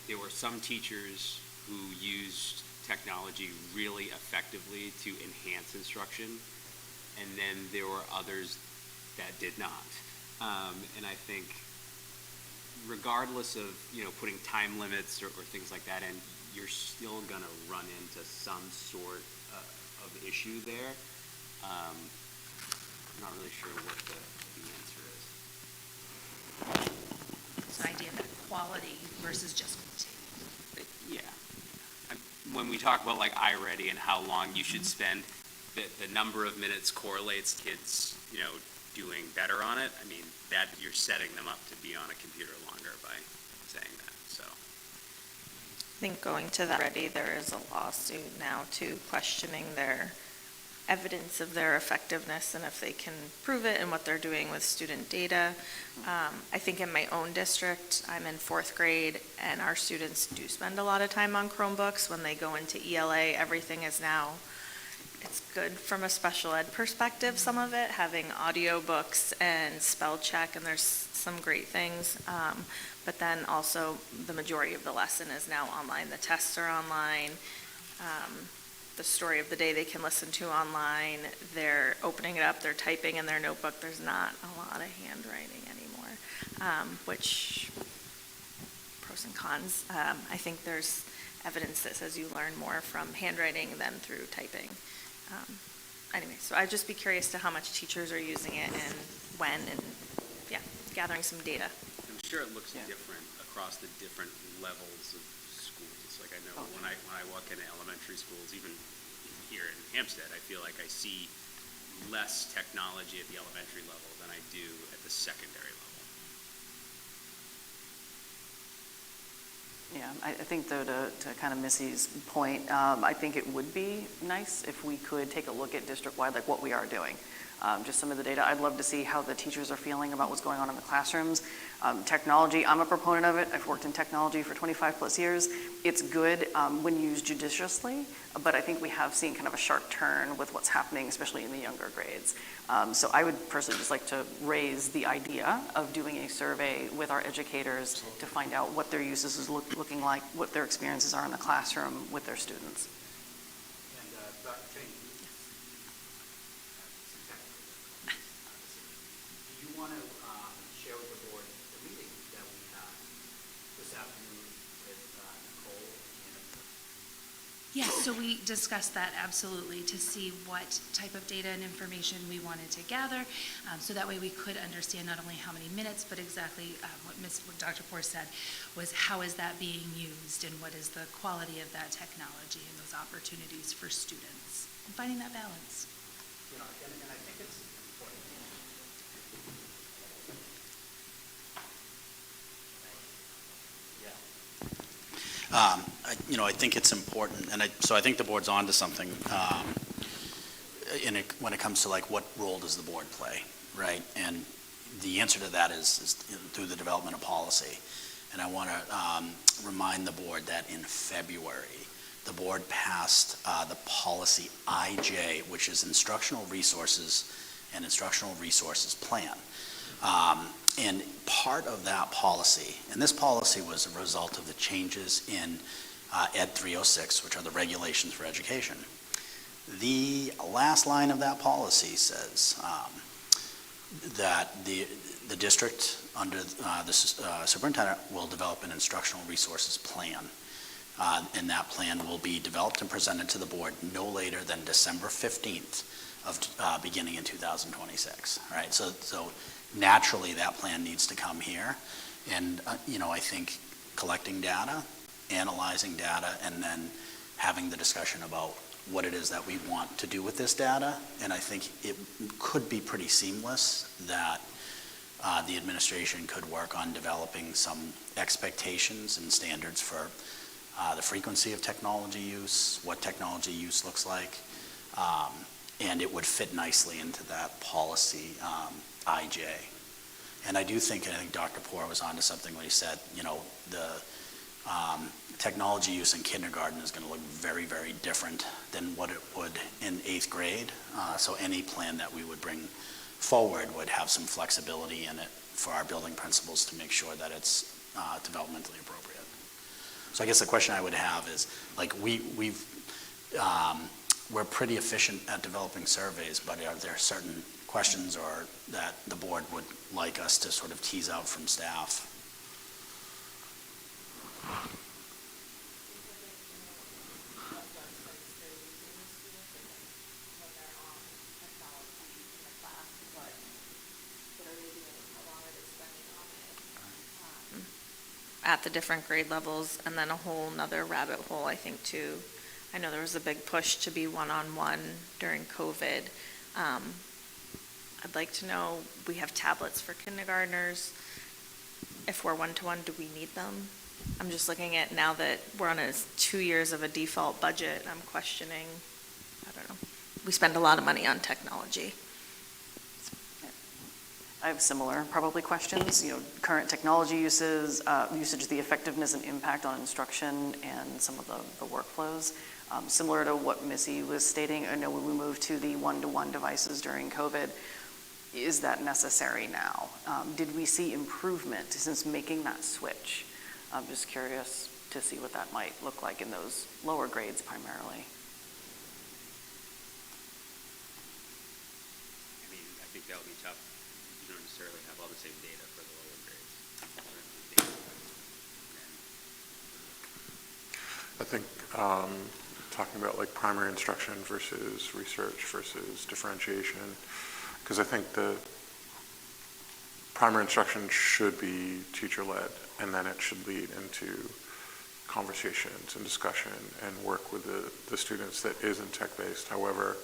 [SPEAKER 19] there were some teachers who used technology really effectively to enhance instruction, and then there were others that did not. And I think regardless of, you know, putting time limits or things like that, and you're still going to run into some sort of issue there. I'm not really sure what the answer is.
[SPEAKER 5] It's an idea of that quality versus just quantity.
[SPEAKER 19] Yeah. When we talk about like iReady and how long you should spend, the number of minutes correlates kids, you know, doing better on it. I mean, that you're setting them up to be on a computer longer by saying that, so.
[SPEAKER 2] I think going to that already, there is a lawsuit now too, questioning their evidence of their effectiveness and if they can prove it and what they're doing with student data. I think in my own district, I'm in 4th grade, and our students do spend a lot of time on Chromebooks. When they go into ELA, everything is now, it's good from a special ed perspective, some of it, having audio books and spell check, and there's some great things. But then also the majority of the lesson is now online. The tests are online. The story of the day they can listen to online. They're opening it up, they're typing in their notebook. There's not a lot of handwriting anymore, which pros and cons. I think there's evidence that says you learn more from handwriting than through typing. Anyway, so I'd just be curious to how much teachers are using it and when, and gathering some data.
[SPEAKER 19] I'm sure it looks different across the different levels of schools. Like I know when I walk into elementary schools, even here in Hampstead, I feel like I see less technology at the elementary level than I do at the secondary level.
[SPEAKER 1] Yeah, I think though, to kind of Missy's point, I think it would be nice if we could take a look at district-wide, like what we are doing. Just some of the data. I'd love to see how the teachers are feeling about what's going on in the classrooms. Technology, I'm a proponent of it. I've worked in technology for 25 plus years. It's good when used judiciously, but I think we have seen kind of a sharp turn with what's happening, especially in the younger grades. So I would personally just like to raise the idea of doing a survey with our educators to find out what their uses is looking like, what their experiences are in the classroom with their students.
[SPEAKER 6] And Dr. King, do you want to share with the board the meeting that we had this afternoon with Nicole and
[SPEAKER 5] Yes, so we discussed that absolutely to see what type of data and information we wanted to gather, so that way we could understand not only how many minutes, but exactly what Dr. Poor said was how is that being used and what is the quality of that technology and those opportunities for students, and finding that balance.
[SPEAKER 6] you know, and I think it's important. I think it's important, and so I think the board's onto something when it comes to like what role does the board play, right? And the answer to that is through the development of policy. And I want to remind the board that in February, the board passed the policy IJ, which is Instructional Resources and Instructional Resources Plan. And part of that policy, and this policy was a result of the changes in Ed 306, which are the regulations for education. The last line of that policy says that the district under the superintendent will develop an instructional resources plan. And that plan will be developed and presented to the board no later than December 15th of beginning in 2026, right? So naturally that plan needs to come here. And, I think collecting data, analyzing data, and then having the discussion about what it is that we want to do with this data. And I think it could be pretty seamless that the administration could work on developing some expectations and standards for the frequency of technology use, what technology use looks like, and it would fit nicely into that policy IJ. And I think Dr. Poor was onto something when he said, the technology use in kindergarten is going to look very, very different than what it would in 8th grade. So any plan that we would bring forward would have some flexibility in it for our building principals to make sure that it's developmentally appropriate. So I guess the question I would have is, like, we're pretty efficient at developing surveys, but are there certain questions or that the board would like us to sort of tease out from staff?
[SPEAKER 2] At the different grade levels, and then a whole nother rabbit hole, I think, too. I know there was a big push to be one-on-one during COVID. I'd like to know, we have tablets for kindergartners. If we're one-to-one, do we need them? I'm just looking at now that we're on 2 years of a default budget, I'm questioning, I don't know. We spend a lot of money on technology.
[SPEAKER 1] I have similar probably questions, current technology usage, the effectiveness and impact on instruction and some of the workflows. Similar to what Missy was stating, I know when we moved to the one-to-one devices during COVID, is that necessary now? Did we see improvement since making that switch? I'm just curious to see what that might look like in those lower grades primarily.
[SPEAKER 19] I think that would be tough. You don't necessarily have all the same data for the lower grades.
[SPEAKER 3] I think talking about like primary instruction versus research versus differentiation, because I think the primary instruction should be teacher-led, and then it should lead into conversations and discussion and work with the students that isn't tech-based. However,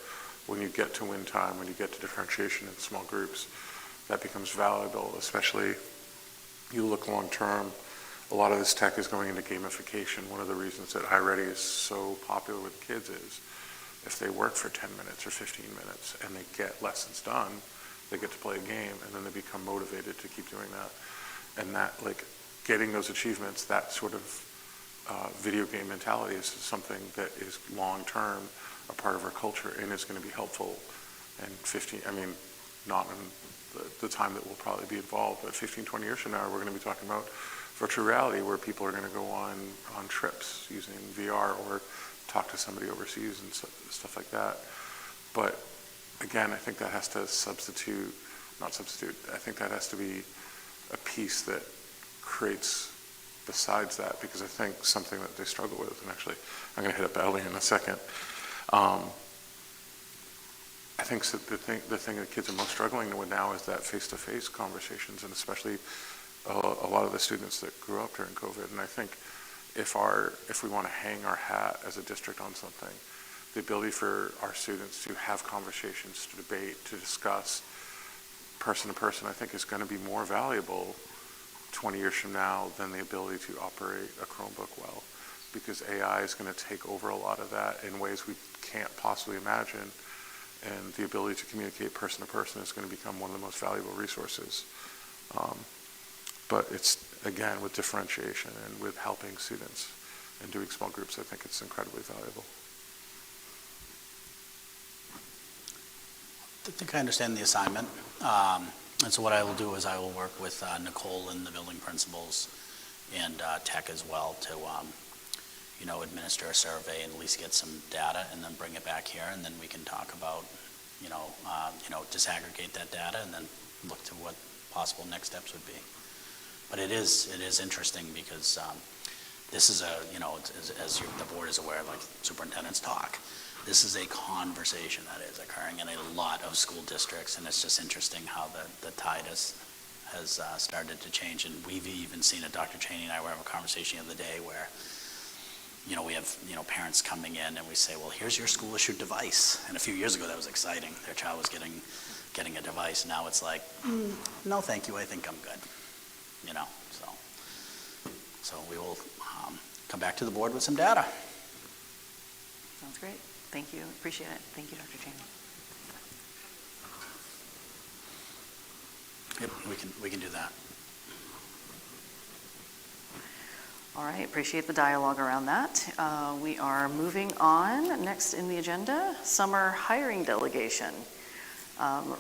[SPEAKER 3] when you get to win time, when you get to differentiation in small groups, that becomes valuable, especially you look long-term. A lot of this tech is going into gamification. One of the reasons that iReady is so popular with kids is if they work for 10 minutes or 15 minutes and they get lessons done, they get to play a game, and then they become motivated to keep doing that. And that, like, getting those achievements, that sort of video game mentality is something that is long-term a part of our culture and is going to be helpful. And not in the time that we'll probably be involved, but 15, 20 years from now, we're going to be talking about virtual reality, where people are going to go on trips using VR or talk to somebody overseas and stuff like that. But again, I think that has to I think that has to be a piece that creates besides that, because I think something that they struggle with, and actually I'm going to hit up Ellie in a second. I think the thing that kids are most struggling with now is that face-to-face conversations, and especially a lot of the students that grew up during COVID. And I think if we want to hang our hat as a district on something, the ability for our students to have conversations, to debate, to discuss person to person, I think is going to be more valuable 20 years from now than the ability to operate a Chromebook well, because AI is going to take over a lot of that in ways we can't possibly imagine. And the ability to communicate person to person is going to become one of the most valuable resources. But it's, again, with differentiation and with helping students and doing small groups, I think it's incredibly valuable.
[SPEAKER 6] I think I understand the assignment. And so what I will do is I will work with Nicole and the building principals and tech as well to, administer a survey and at least get some data and then bring it back here, and then we can talk about, disaggregate that data and then look to what possible next steps would be. But it is interesting because this is as the board is aware, like superintendents talk, this is a conversation that is occurring in a lot of school districts, and it's just interesting how the tide has started to change. And we've even seen it. Dr. Cheney and I were having a conversation the other day where, we have, parents coming in and we say, well, here's your school issued device. And a few years ago that was exciting. Their child was getting a device. Now it's like, no, thank you, I think I'm good. So we will come back to the board with some data.
[SPEAKER 1] Sounds great. Thank you. Appreciate it. Thank you, Dr. Cheney.
[SPEAKER 6] Yep, we can do that.
[SPEAKER 1] All right, appreciate the dialogue around that. We are moving on. Next in the agenda, summer hiring delegation.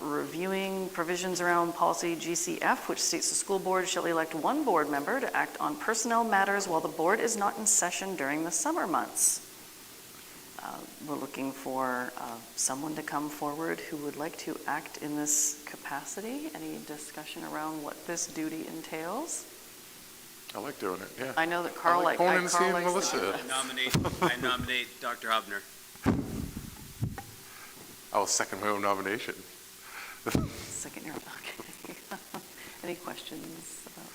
[SPEAKER 1] Reviewing provisions around policy GCF, which states the school board shall elect one board member to act on personnel matters while the board is not in session during the summer months. We're looking for someone to come forward who would like to act in this capacity. Any discussion around what this duty entails?
[SPEAKER 3] I like doing it, yeah.
[SPEAKER 1] I know that Carl likes
[SPEAKER 3] Melissa.
[SPEAKER 7] I nominate Dr. Hubner.
[SPEAKER 3] I will second my own nomination.
[SPEAKER 1] Second your, okay. Any questions about?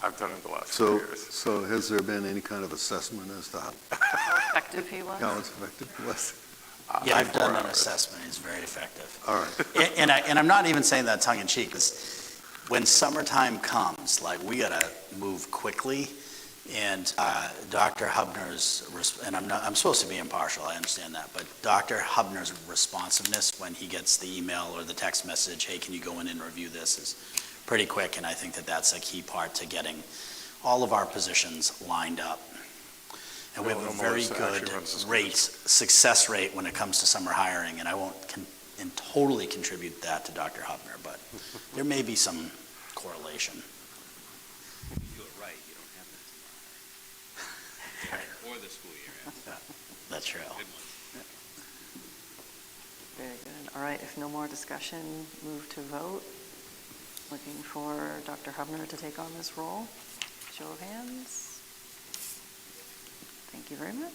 [SPEAKER 3] I've done it the last
[SPEAKER 4] So,
[SPEAKER 3] few years.
[SPEAKER 4] so has there been any kind of assessment as to how
[SPEAKER 1] Effective he was?
[SPEAKER 4] effective he was?
[SPEAKER 6] Yeah, I've done an assessment. It's very effective.
[SPEAKER 4] All right.
[SPEAKER 6] And I'm not even saying that tongue in cheek, because when summertime comes, like, we gotta move quickly. And Dr. Hubner's, and I'm supposed to be impartial, I understand that, but Dr. Hubner's responsiveness when he gets the email or the text message, hey, can you go in and review this, is pretty quick. And I think that that's a key part to getting all of our positions lined up. And we have a very good success rate when it comes to summer hiring, and I won't totally contribute that to Dr. Hubner, but there may be some correlation.
[SPEAKER 7] If you do it right, you don't have that tomorrow. Or the school year after.
[SPEAKER 6] That's true.
[SPEAKER 1] Very good. All right, if no more discussion, move to vote. Looking for Dr. Hubner to take on this role. Show of hands. Thank you very much.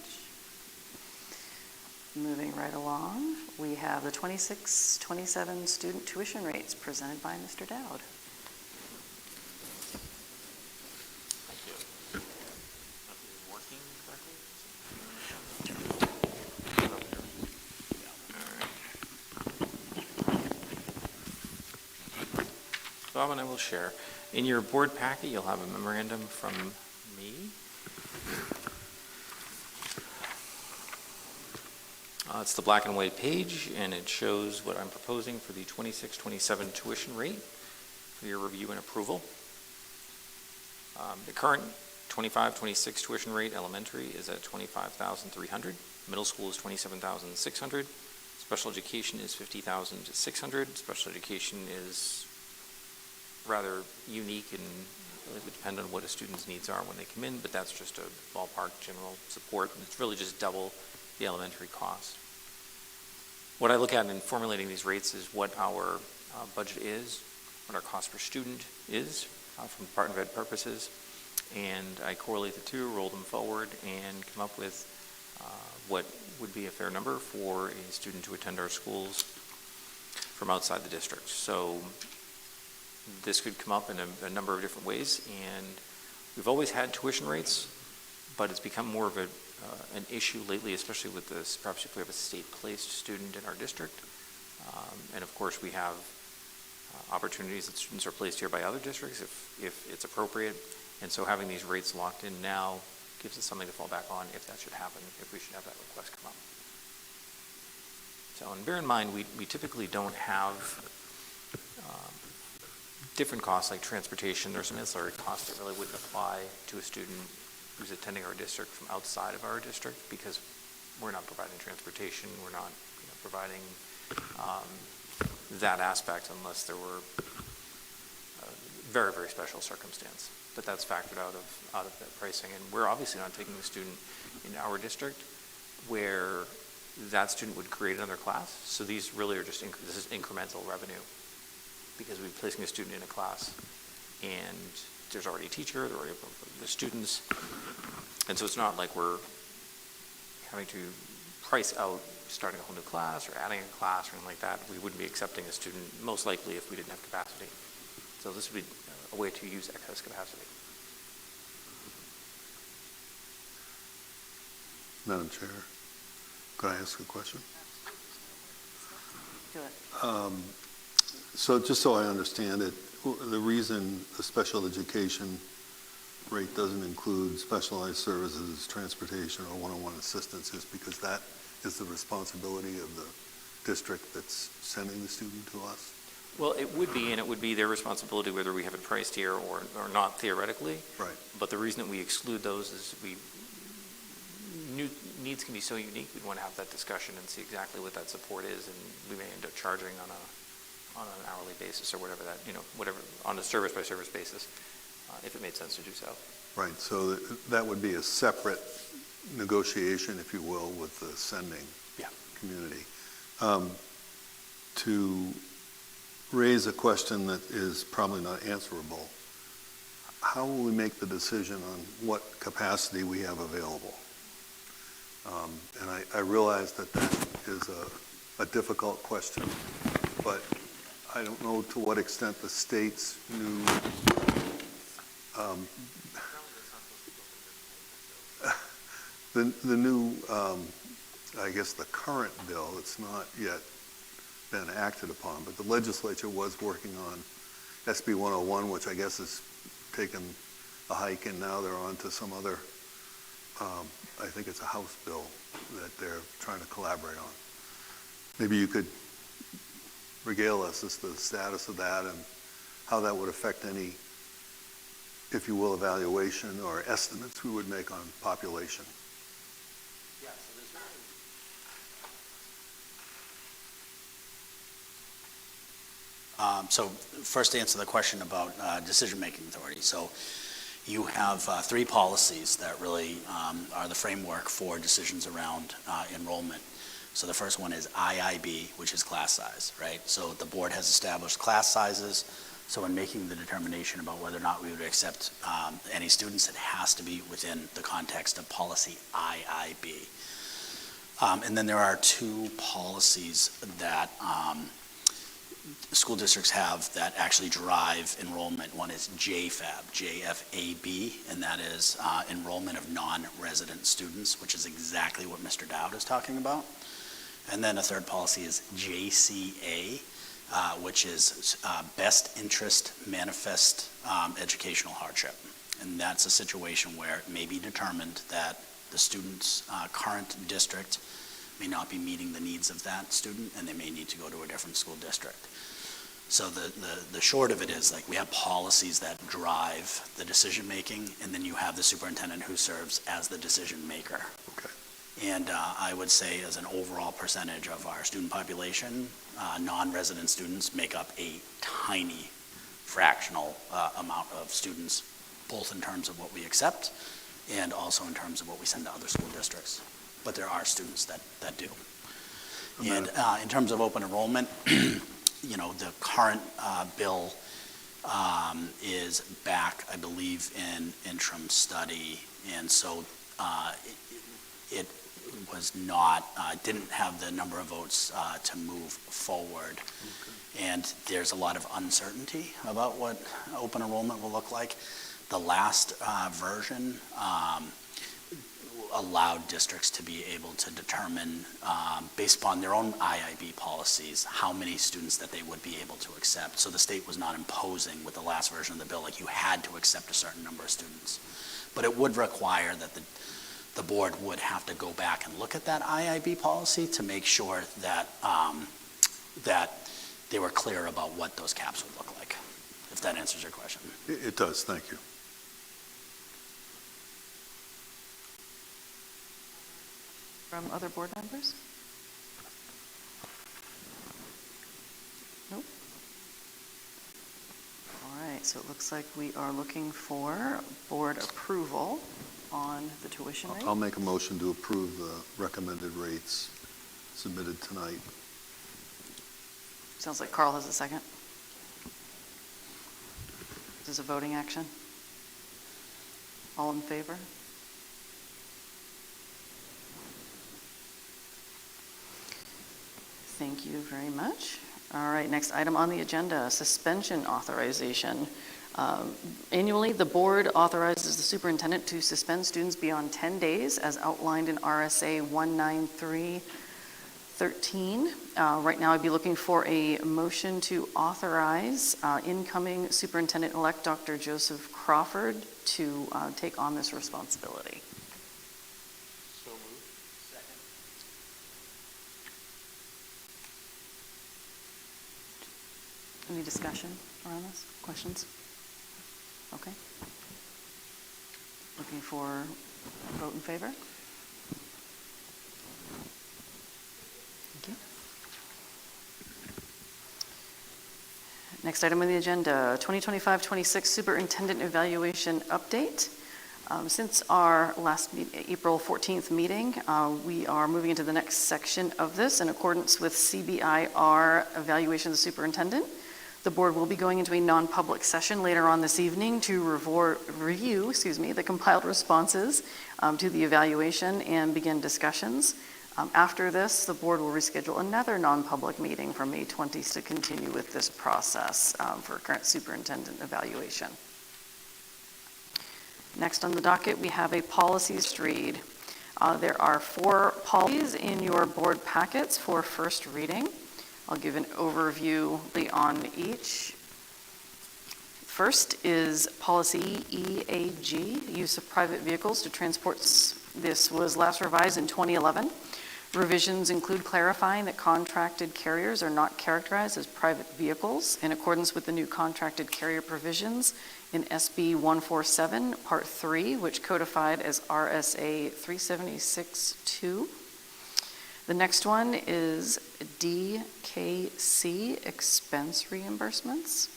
[SPEAKER 1] Moving right along, we have the 26-27 student tuition rates presented by Mr. Dowd.
[SPEAKER 21] Working correctly? Bob and I will share. In your board packet, you'll have a memorandum from me. It's the black and white page, and it shows what I'm proposing for the 26-27 tuition rate for your review and approval. The current 25-26 tuition rate elementary is at $25,300. Middle school is $27,600. Special education is $50,600. Special education is rather unique and it would depend on what a student's needs are when they come in, but that's just a ballpark general support. It's really just double the elementary cost. What I look at in formulating these rates is what our budget is, what our cost per student is from Department of Ed purposes, and I correlate the two, roll them forward, and come up with what would be a fair number for a student to attend our schools from outside the district. So this could come up in a number of different ways, and we've always had tuition rates, but it's become more of an issue lately, especially with this, perhaps if we have a state-placed student in our district. And of course, we have opportunities that students are placed here by other districts if it's appropriate. And so having these rates locked in now gives us something to fall back on if that should happen, if we should have that request come up. So, and bear in mind, we typically don't have different costs like transportation. There's some ancillary costs that really wouldn't apply to a student who's attending our district from outside of our district because we're not providing transportation, we're not providing that aspect unless there were a very, very special circumstance. But that's factored out of that pricing. And we're obviously not taking a student in our district where that student would create another class. So these really are just, this is incremental revenue because we're placing a student in a class and there's already a teacher, there are already the students. And so it's not like we're having to price out starting a whole new class or adding a class or anything like that. We wouldn't be accepting a student, most likely, if we didn't have capacity. So this would be a way to use excess capacity.
[SPEAKER 4] Madam Chair, could I ask a question?
[SPEAKER 1] Do it.
[SPEAKER 4] So just so I understand it, the reason the special education rate doesn't include specialized services, transportation, or one-on-one assistance is because that is the responsibility of the district that's sending the student to us?
[SPEAKER 21] Well, it would be, and it would be their responsibility whether we have it priced here or not theoretically.
[SPEAKER 4] Right.
[SPEAKER 21] But the reason that we exclude those is needs can be so unique, we'd want to have that discussion and see exactly what that support is, and we may end up charging on an hourly basis or whatever that, whatever, on a service by service basis, if it made sense to do so.
[SPEAKER 4] Right, so that would be a separate negotiation, if you will, with the sending community. To raise a question that is probably not answerable, how will we make the decision on what capacity we have available? And I realize that is a difficult question, but I don't know to what extent the state's new the new, I guess the current bill, it's not yet been acted upon, but the legislature was working on SB 101, which I guess has taken a hike, and now they're on to some other, I think it's a House bill that they're trying to collaborate on. Maybe you could regale us as to the status of that and how that would affect any, if you will, evaluation or estimates we would make on population.
[SPEAKER 21] Yeah,
[SPEAKER 6] So first to answer the question about decision-making authority. So you have three policies that really are the framework for decisions around enrollment. So the first one is IIB, which is class size, right? So the board has established class sizes. So in making the determination about whether or not we would accept any students, it has to be within the context of policy IIB. And then there are two policies that school districts have that actually drive enrollment. One is JFAB, J-F-A-B, and that is enrollment of non-resident students, which is exactly what Mr. Dowd is talking about. And then a third policy is JCA, which is best interest manifest educational hardship. And that's a situation where it may be determined that the student's current district may not be meeting the needs of that student, and they may need to go to a different school district. So the short of it is, like, we have policies that drive the decision-making, and then you have the superintendent who serves as the decision maker.
[SPEAKER 4] Okay.
[SPEAKER 6] And I would say as an overall percentage of our student population, non-resident students make up a tiny fractional amount of students, both in terms of what we accept and also in terms of what we send to other school districts. But there are students that do. And in terms of open enrollment, you know, the current bill is back, I believe, in interim study. And so it was not, didn't have the number of votes to move forward. Okay. And there's a lot of uncertainty about what open enrollment will look like. The last version allowed districts to be able to determine, based upon their own IIB policies, how many students that they would be able to accept. So the state was not imposing with the last version of the bill, like you had to accept a certain number of students. But it would require that the board would have to go back and look at that IIB policy to make sure that, that they were clear about what those caps would look like, if that answers your question.
[SPEAKER 4] It does, thank you.
[SPEAKER 1] From other board members? Nope. All right, so it looks like we are looking for board approval on the tuition rate.
[SPEAKER 4] I'll make a motion to approve the recommended rates submitted tonight.
[SPEAKER 1] Sounds like Carl has a second. This is a voting action. All in favor? Thank you very much. All right, next item on the agenda, suspension authorization. Annually, the board authorizes the superintendent to suspend students beyond 10 days as outlined in RSA 19313. Right now, I'd be looking for a motion to authorize incoming superintendent-elect Dr. Joseph Crawford to take on this responsibility.
[SPEAKER 3] So moved.
[SPEAKER 1] Any discussion around this? Questions? Okay. Looking for a vote in favor? Thank you. Next item on the agenda, 2025-26 Superintendent Evaluation Update. Since our last April 14th meeting, we are moving into the next section of this in accordance with CBIR evaluation of the superintendent. The board will be going into a non-public session later on this evening to review the compiled responses to the evaluation and begin discussions. After this, the board will reschedule another non-public meeting for May 20th to continue with this process for current superintendent evaluation. Next on the docket, we have a policies read. There are 4 policies in your board packets for first reading. I'll give an overview on each. First is policy EAG, use of private vehicles to transport. This was last revised in 2011. Revisions include clarifying that contracted carriers are not characterized as private vehicles in accordance with the new contracted carrier provisions in SB 147, Part 3, which codified as RSA 376-2. The next one is DKC, expense reimbursements.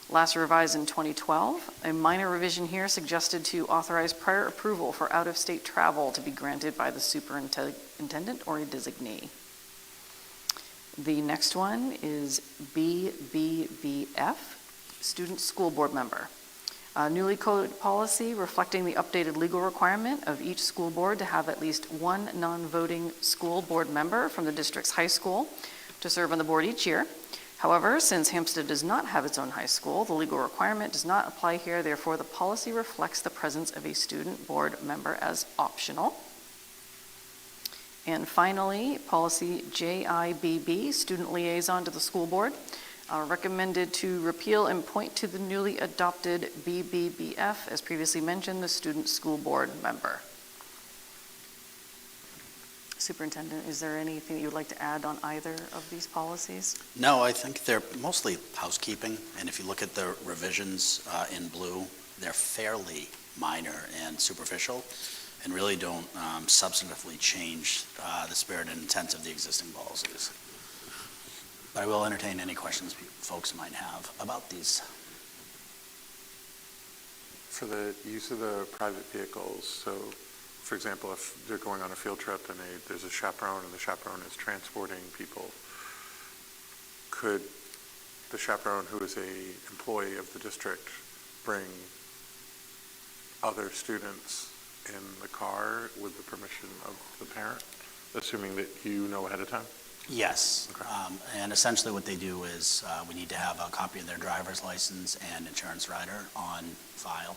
[SPEAKER 1] Last revised in 2012. A minor revision here suggested to authorize prior approval for out-of-state travel to be granted by the superintendent or a designee. The next one is BBBF, student school board member. Newly coded policy reflecting the updated legal requirement of each school board to have at least one non-voting school board member from the district's high school to serve on the board each year. However, since Hampstead does not have its own high school, the legal requirement does not apply here. Therefore, the policy reflects the presence of a student board member as optional. And finally, policy JIBB, student liaison to the school board, recommended to repeal and point to the newly adopted BBBF, as previously mentioned, the student school board member. Superintendent, is there anything that you would like to add on either of these policies?
[SPEAKER 6] No, I think they're mostly housekeeping, and if you look at the revisions in blue, they're fairly minor and superficial, and really don't substantively change the spirit and intent of the existing policies. But I will entertain any questions folks might have about these.
[SPEAKER 3] For the use of the private vehicles, so for example, if they're going on a field trip and there's a chaperone and the chaperone is transporting people, could the chaperone, who is a employee of the district, bring other students in the car with the permission of the parent, assuming that you know ahead of time?
[SPEAKER 6] Yes, and essentially what they do is we need to have a copy of their driver's license and insurance rider on file.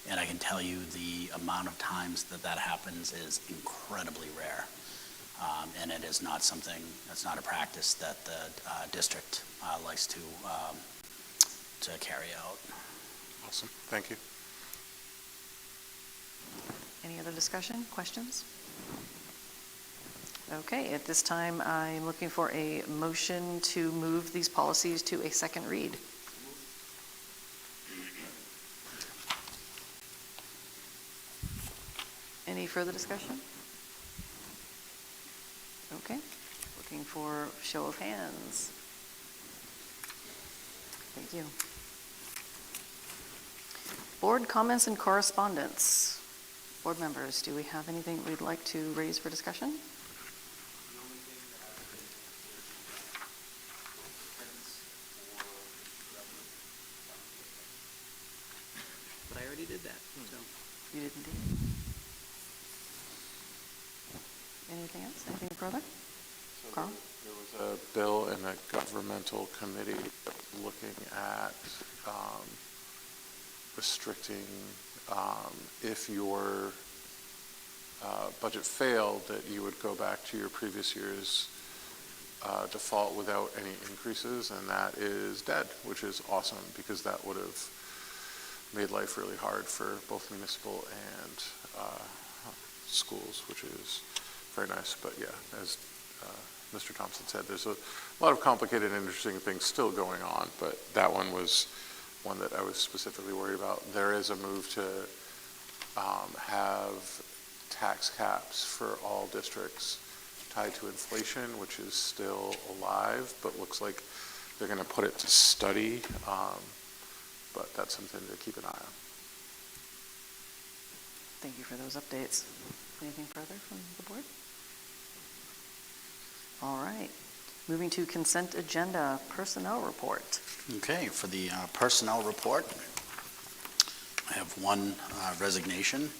[SPEAKER 6] And I can tell you the amount of times that happens is incredibly rare. And it is not something, that's not a practice that the district likes to carry out.
[SPEAKER 3] Awesome, thank you.
[SPEAKER 1] Any other discussion, questions? Okay, at this time, I'm looking for a motion to move these policies to a second read. Any further discussion? Okay, looking for show of hands. Thank you. Board comments and correspondence. Board members, do we have anything we'd like to raise for discussion?
[SPEAKER 7] But I already did that, so.
[SPEAKER 1] You did indeed. Anything else? Anything further? Carl?
[SPEAKER 3] There was a bill in a governmental committee looking at restricting if your budget failed, that you would go back to your previous year's default without any increases, and that is dead, which is awesome, because that would have made life really hard for both municipal and schools, which is very nice. But yeah, as Mr. Thompson said, there's a lot of complicated and interesting things still going on, but that one was one that I was specifically worried about. There is a move to have tax caps for all districts tied to inflation, which is still alive, but looks like they're going to put it to study, but that's something to keep an eye on.
[SPEAKER 1] Thank you for those updates. Anything further from the board? All right. Moving to consent agenda, personnel report.
[SPEAKER 6] Okay, for the personnel report, I have one resignation,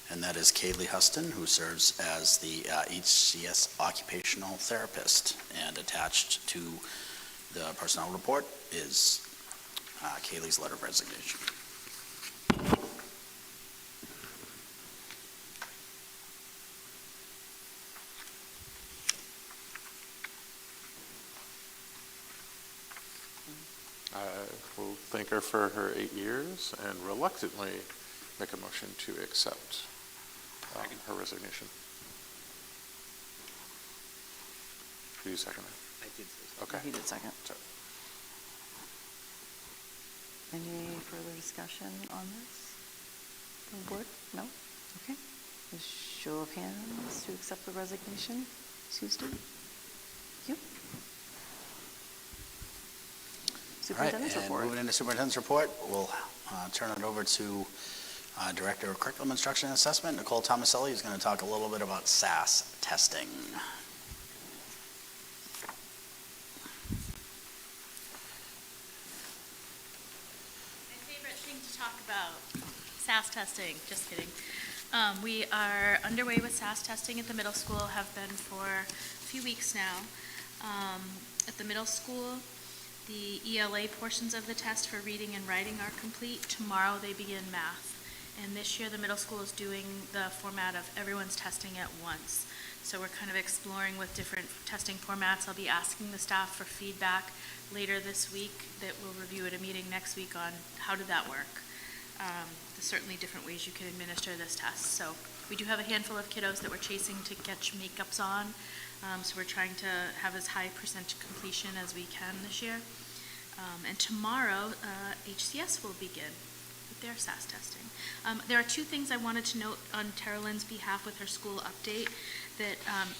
[SPEAKER 6] and that is Kaylee Huston, who serves as the HCS occupational therapist. And attached to the personnel report is Kaylee's letter of resignation.
[SPEAKER 3] We'll thank her for her 8 years and reluctantly make a motion to accept her resignation. Did you second that?
[SPEAKER 7] I did say so.
[SPEAKER 3] Okay.
[SPEAKER 1] He did second.
[SPEAKER 3] Sorry.
[SPEAKER 1] Any further discussion on this from the board? No? Okay. A show of hands to accept the resignation. Susan? You? Superintendent's
[SPEAKER 6] All right,
[SPEAKER 1] report.
[SPEAKER 6] and moving into superintendent's report, we'll turn it over to Director of Curriculum Instruction and Assessment, Nicole Tomaselli, who's going to talk a little bit about SAS testing.
[SPEAKER 18] My favorite
[SPEAKER 12] talk about SAS testing. Just kidding. We are underway with SAS testing at the middle school, have been for a few weeks now. At the middle school, the ELA portions of the test for reading and writing are complete. Tomorrow they begin math. And this year the middle school is doing the format of everyone's testing at once. So we're kind of exploring with different testing formats. I'll be asking the staff for feedback later this week that we'll review at a meeting next week on how did that work. There's certainly different ways you can administer this test. So we do have a handful of kiddos that we're chasing to catch makeups on. So we're trying to have as high percent completion as we can this year. And tomorrow, HCS will begin with their SAS testing. There are two things I wanted to note on Tara Lynn's behalf with her school update that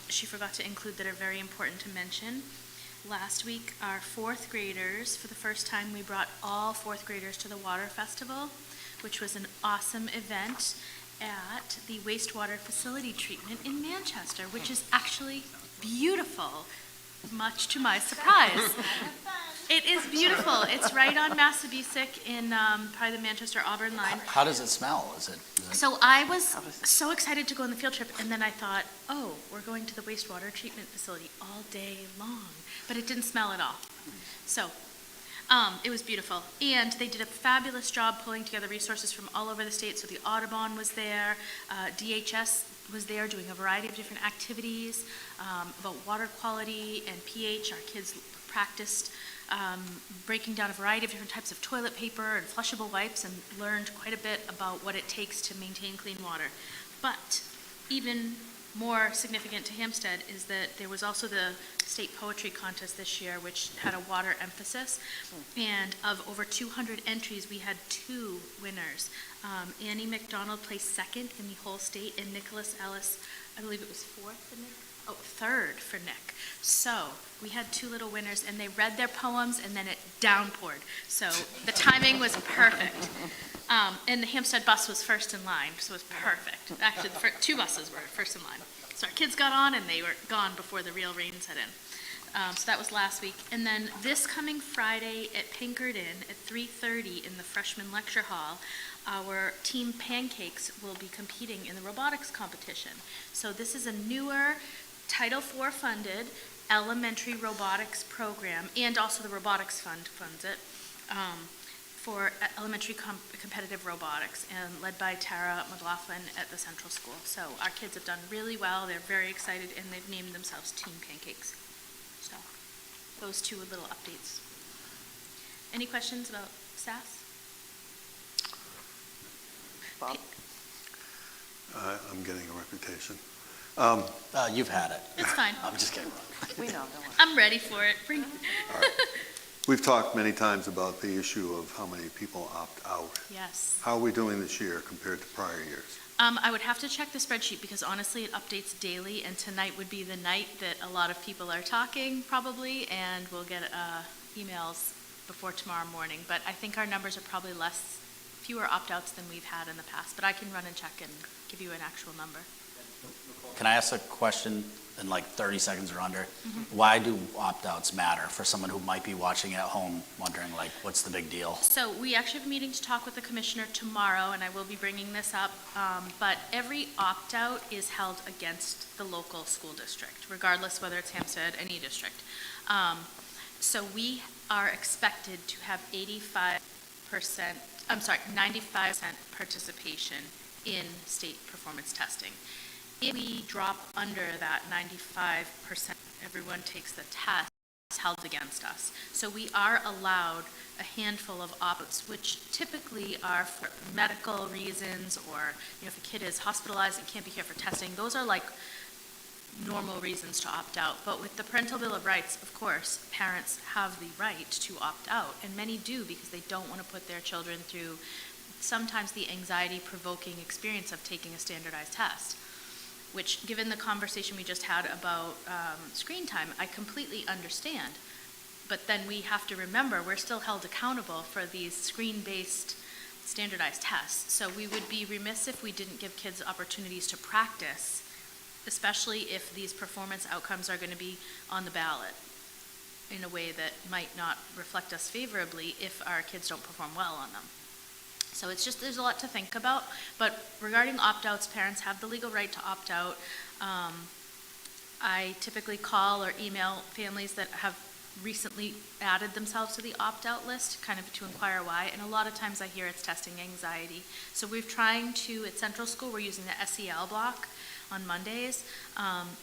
[SPEAKER 12] she forgot to include that are very important to mention. Last week, our fourth graders, for the first time, we brought all fourth graders to the Water Festival, which was an awesome event at the wastewater facility treatment in Manchester, which is actually beautiful, much to my surprise. It is beautiful. It's right on Massabesic in probably the Manchester-Auburn line.
[SPEAKER 6] How does it smell? Is it?
[SPEAKER 12] So I was so excited to go on the field trip, and then I thought, oh, we're going to the wastewater treatment facility all day long. But it didn't smell at all. So it was beautiful. And they did a fabulous job pulling together resources from all over the state. So the Audubon was there, DHS was there doing a variety of different activities about water quality and pH. Our kids practiced breaking down a variety of different types of toilet paper and flushable wipes and learned quite a bit about what it takes to maintain clean water. But even more significant to Hampstead is that there was also the state poetry contest this year, which had a water emphasis. And of over 200 entries, we had 2 winners. Annie McDonald placed second in the whole state, and Nicholas Ellis, I believe it was fourth for Nick? Oh, third for Nick. So we had 2 little winners, and they read their poems, and then it downpoured. So the timing was perfect. And the Hampstead bus was first in line, so it was perfect. Actually, 2 buses were first in line. So our kids got on, and they were gone before the real rain set in. So that was last week. And then this coming Friday at Pinkerton at 3:30 in the freshman lecture hall, our team Pancakes will be competing in the robotics competition. So this is a newer Title IV funded elementary robotics program, and also the Robotics Fund funds it, for elementary competitive robotics, and led by Tara McLaughlin at the Central School. So our kids have done really well. They're very excited, and they've named themselves Team Pancakes. So those 2 little updates. Any questions about SAS?
[SPEAKER 1] Bob?
[SPEAKER 4] I'm getting a reputation.
[SPEAKER 6] You've had it.
[SPEAKER 12] It's fine.
[SPEAKER 6] I'm just kidding.
[SPEAKER 1] We know.
[SPEAKER 12] I'm ready for it. Bring it.
[SPEAKER 4] All right. We've talked many times about the issue of how many people opt out.
[SPEAKER 12] Yes.
[SPEAKER 4] How are we doing this year compared to prior years?
[SPEAKER 12] I would have to check the spreadsheet because honestly it updates daily, and tonight would be the night that a lot of people are talking probably, and we'll get emails before tomorrow morning. But I think our numbers are probably fewer opt-outs than we've had in the past, but I can run and check and give you an actual number.
[SPEAKER 6] Can I ask a question in like 30 seconds or under? Why do opt-outs matter for someone who might be watching at home wondering, like, what's the big deal?
[SPEAKER 12] So we actually have a meeting to talk with the commissioner tomorrow, and I will be bringing this up, but every opt-out is held against the local school district, regardless whether it's Hampstead, any district. So we are expected to have 95% participation in state performance testing. If we drop under that 95%, everyone takes the test, it's held against us. So we are allowed a handful of opt-outs, which typically are for medical reasons, or if a kid is hospitalized and can't be here for testing. Those are like normal reasons to opt out. But with the Parental Bill of Rights, of course, parents have the right to opt out, and many do because they don't want to put their children through sometimes the anxiety-provoking experience of taking a standardized test, which, given the conversation we just had about screen time, I completely understand. But then we have to remember we're still held accountable for these screen-based standardized tests. So we would be remiss if we didn't give kids opportunities to practice, especially if these performance outcomes are going to be on the ballot in a way that might not reflect us favorably if our kids don't perform well on them. So it's just, there's a lot to think about, but regarding opt-outs, parents have the legal right to opt out. I typically call or email families that have recently added themselves to the opt-out list, kind of to inquire why, and a lot of times I hear it's testing anxiety. So we're trying to, at Central School, we're using the SEL block on Mondays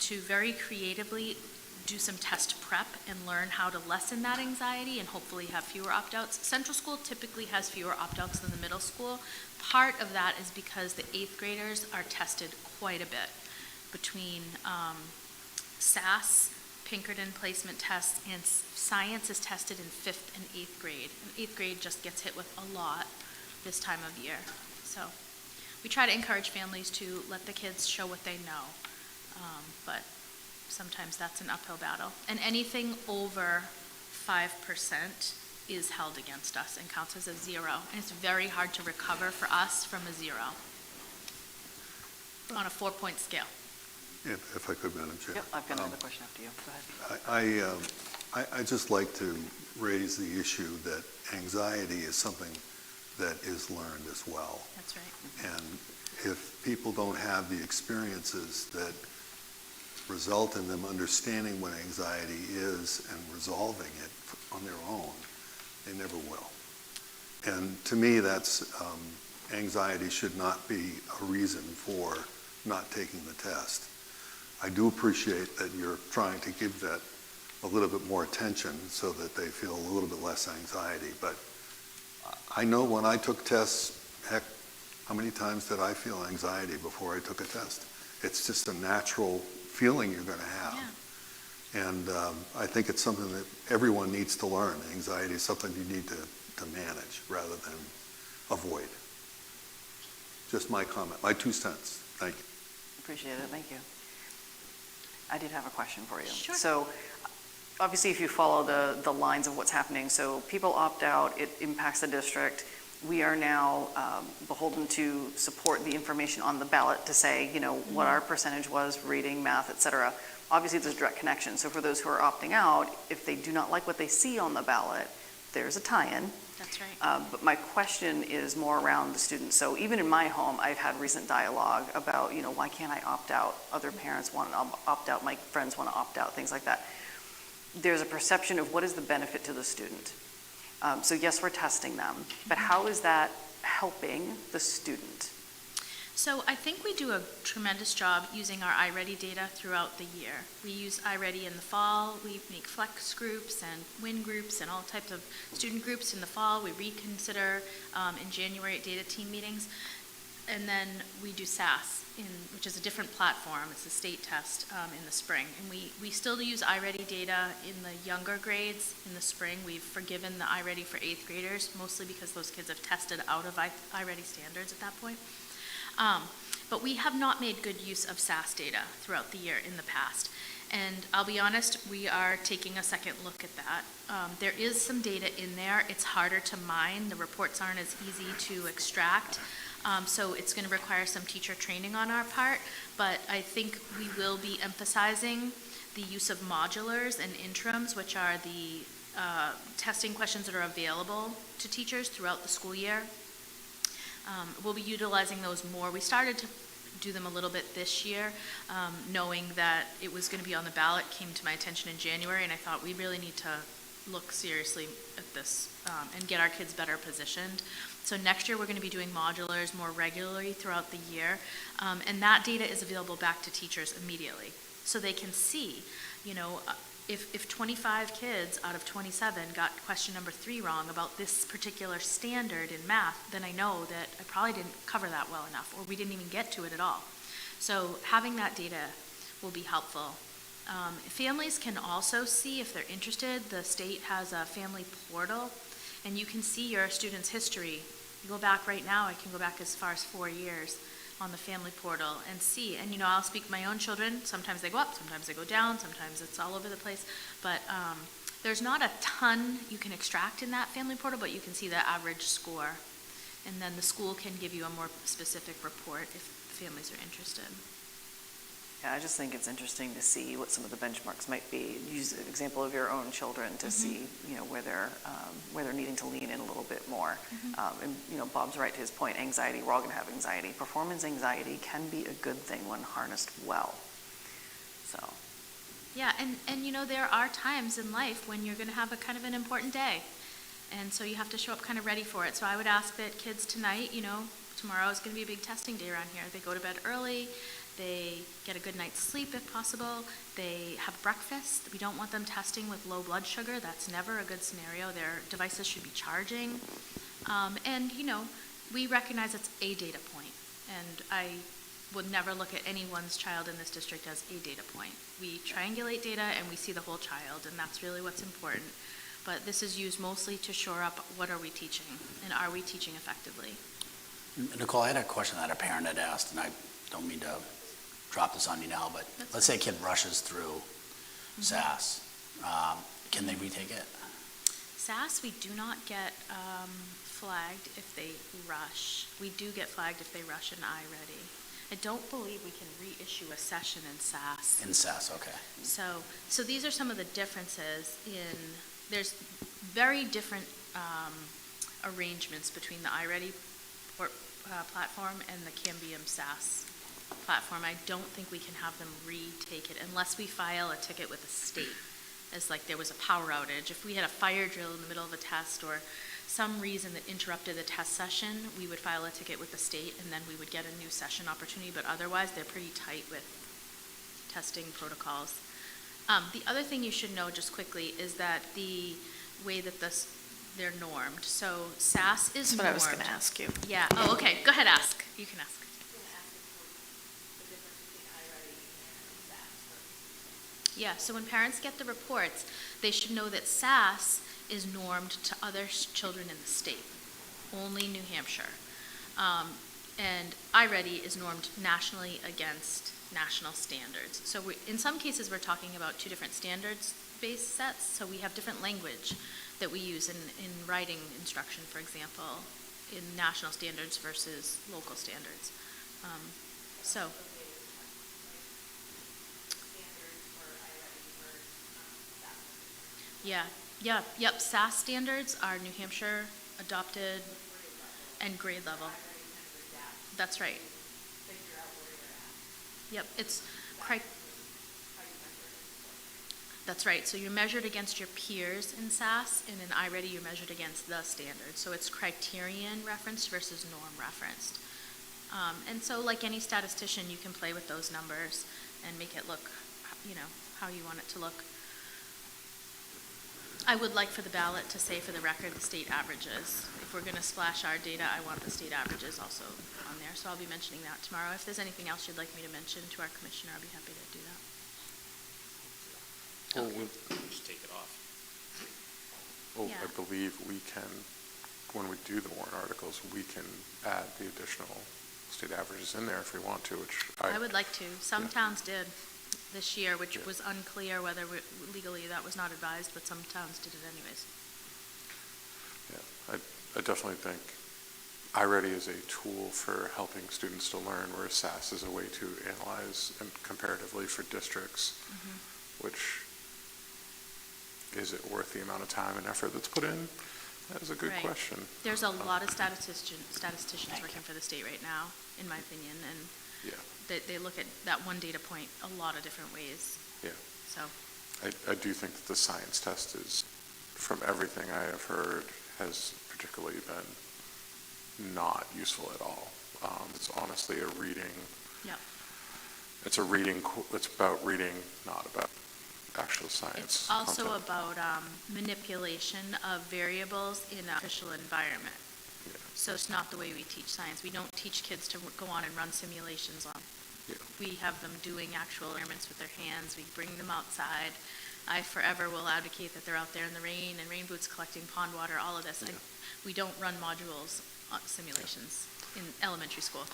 [SPEAKER 12] to very creatively do some test prep and learn how to lessen that anxiety and hopefully have fewer opt-outs. Central School typically has fewer opt-outs than the middle school. Part of that is because the 8th graders are tested quite a bit between SAS, Pinkerton placement tests, and science is tested in 5th and 8th grade. And 8th grade just gets hit with a lot this time of year. So we try to encourage families to let the kids show what they know, but sometimes that's an uphill battle. And anything over 5% is held against us and counts as a 0. And it's very hard to recover for us from a 0 on a 4-point scale.
[SPEAKER 4] If I could, Madam Chair.
[SPEAKER 1] Yep, I've got another question after you. Go ahead.
[SPEAKER 4] I just like to raise the issue that anxiety is something that is learned as well.
[SPEAKER 12] That's right.
[SPEAKER 4] And if people don't have the experiences that result in them understanding what anxiety is and resolving it on their own, they never will. And to me, that's anxiety should not be a reason for not taking the test. I do appreciate that you're trying to give that a little bit more attention so that they feel a little bit less anxiety. But I know when I took tests, heck, how many times did I feel anxiety before I took a test? It's just a natural feeling you're going to have.
[SPEAKER 12] Yeah.
[SPEAKER 4] And I think it's something that everyone needs to learn. Anxiety is something you need to manage rather than avoid. Just my comment, my 2 cents. Thank you.
[SPEAKER 1] Appreciate it, thank you. I did have a question for you.
[SPEAKER 12] Sure.
[SPEAKER 1] So obviously if you follow the lines of what's happening, so people opt out, it impacts the district. We are now beholden to support the information on the ballot to say, you know, what our percentage was, reading, math, et cetera. Obviously there's a direct connection. So for those who are opting out, if they do not like what they see on the ballot, there's a tie-in.
[SPEAKER 12] That's right.
[SPEAKER 1] But my question is more around the students. So even in my home, I've had recent dialogue about, you know, why can't I opt out? Other parents want to opt out, my friends want to opt out, things like that. There's a perception of what is the benefit to the student. So yes, we're testing them, but how is that helping the student?
[SPEAKER 12] So I think we do a tremendous job using our iReady data throughout the year. We use iReady in the fall, we make flex groups and win groups and all types of student groups in the fall. We reconsider in January at data team meetings. And then we do SAS, which is a different platform. It's a state test in the spring. And we still use iReady data in the younger grades in the spring. We've forgiven the iReady for 8th graders, mostly because those kids have tested out of iReady standards at that point. But we have not made good use of SAS data throughout the year in the past. And I'll be honest, we are taking a second look at that. There is some data in there. It's harder to mine. The reports aren't as easy to extract. So it's going to require some teacher training on our part. But I think we will be emphasizing the use of modulars and interims, which are the testing questions that are available to teachers throughout the school year. We'll be utilizing those more. We started to do them a little bit this year, knowing that it was going to be on the ballot, came to my attention in January, and I thought we really need to look seriously at this and get our kids better positioned. So next year we're going to be doing modulars more regularly throughout the year, and that data is available back to teachers immediately. So they can see, you know, if 25 kids out of 27 got question number 3 wrong about this particular standard in math, then I know that I probably didn't cover that well enough, or we didn't even get to it at all. So having that data will be helpful. Families can also see, if they're interested, the state has a family portal, and you can see your student's history. You go back right now, I can go back as far as 4 years on the family portal and see. And you know, I'll speak my own children. Sometimes they go up, sometimes they go down, sometimes it's all over the place. But there's not a ton you can extract in that family portal, but you can see the average score. And then the school can give you a more specific report if families are interested.
[SPEAKER 1] Yeah, I just think it's interesting to see what some of the benchmarks might be. Use an example of your own children to see, where they're needing to lean in a little bit more. And, Bob's right to his point, anxiety, we're all going to have anxiety. Performance anxiety can be a good thing when harnessed well. So.
[SPEAKER 12] Yeah, and there are times in life when you're going to have a kind of an important day. And so you have to show up kind of ready for it. So I would ask that kids tonight, tomorrow is going to be a big testing day around here. They go to bed early. They get a good night's sleep if possible. They have breakfast. We don't want them testing with low blood sugar. That's never a good scenario. Their devices should be charging. And we recognize it's a data point. And I would never look at anyone's child in this district as a data point. We triangulate data and we see the whole child, and that's really what's important. But this is used mostly to shore up what are we teaching, and are we teaching effectively?
[SPEAKER 6] Nicole, I had a question that a parent had asked, and I don't mean to drop this on you now, but let's say a kid rushes through SAS. Can they retake it?
[SPEAKER 12] SAS, we do not get flagged if they rush. We do get flagged if they rush in iReady. I don't believe we can reissue a session in SAS.
[SPEAKER 6] In SAS, okay.
[SPEAKER 12] So these are some of the differences there's very different arrangements between the iReady platform and the Cambium SAS platform. I don't think we can have them retake it unless we file a ticket with the state, as like there was a power outage. If we had a fire drill in the middle of a test or some reason that interrupted the test session, we would file a ticket with the state and then we would get a new session opportunity, but otherwise they're pretty tight with testing protocols. The other thing you should know just quickly is that the way that they're normed. So SAS is normed.
[SPEAKER 2] That's what I was going to ask you.
[SPEAKER 12] Yeah. Oh, okay. Go ahead, ask. You can ask. Yeah, so when parents get the reports, they should know that SAS is normed to other children in the state, only New Hampshire. And iReady is normed nationally against national standards. So in some cases, we're talking about two different standards-based sets, so we have different language that we use in writing instruction, for example, in national standards versus local standards. Yep, SAS standards are New Hampshire adopted and grade level. That's right. Yep, that's right. So you're measured against your peers in SAS, and in iReady you're measured against the standard. So it's criterion referenced versus norm referenced. And so like any statistician, you can play with those numbers and make it look, how you want it to look. I would like for the ballot to say for the record the state averages. If we're going to splash our data, I want the state averages also on there. So I'll be mentioning that tomorrow. If there's anything else you'd like me to mention to our commissioner, I'll be happy to do that.
[SPEAKER 3] Well,
[SPEAKER 19] Just take it off.
[SPEAKER 3] Well,
[SPEAKER 12] Yeah.
[SPEAKER 3] I believe we can, when we do the warrant articles, we can add the additional state averages in there if we want to, which
[SPEAKER 12] I would like to. Some towns did this year, which was unclear whether legally that was not advised, but some towns did it anyways.
[SPEAKER 3] Yeah, I definitely think iReady is a tool for helping students to learn, whereas SAS is a way to analyze and comparatively for districts, which is it worth the amount of time and effort that's put in? That is a good
[SPEAKER 12] Right.
[SPEAKER 3] question.
[SPEAKER 12] There's a lot of statisticians working for the state right now, in my opinion, and they look at that one data point a lot of different ways.
[SPEAKER 3] Yeah.
[SPEAKER 12] So,
[SPEAKER 3] I do think that the science test is, from everything I have heard, has particularly been not useful at all. It's honestly a reading.
[SPEAKER 12] Yep.
[SPEAKER 3] It's about reading, not about actual science.
[SPEAKER 12] It's also
[SPEAKER 3] content.
[SPEAKER 12] about manipulation of variables in an artificial environment. So it's not the way we teach science. We don't teach kids to go on and run simulations on. We have them doing actual experiments with their hands. We bring them outside. I forever will advocate that they're out there in the rain and rain boots collecting pond water, all of this. We don't run modules simulations in elementary school.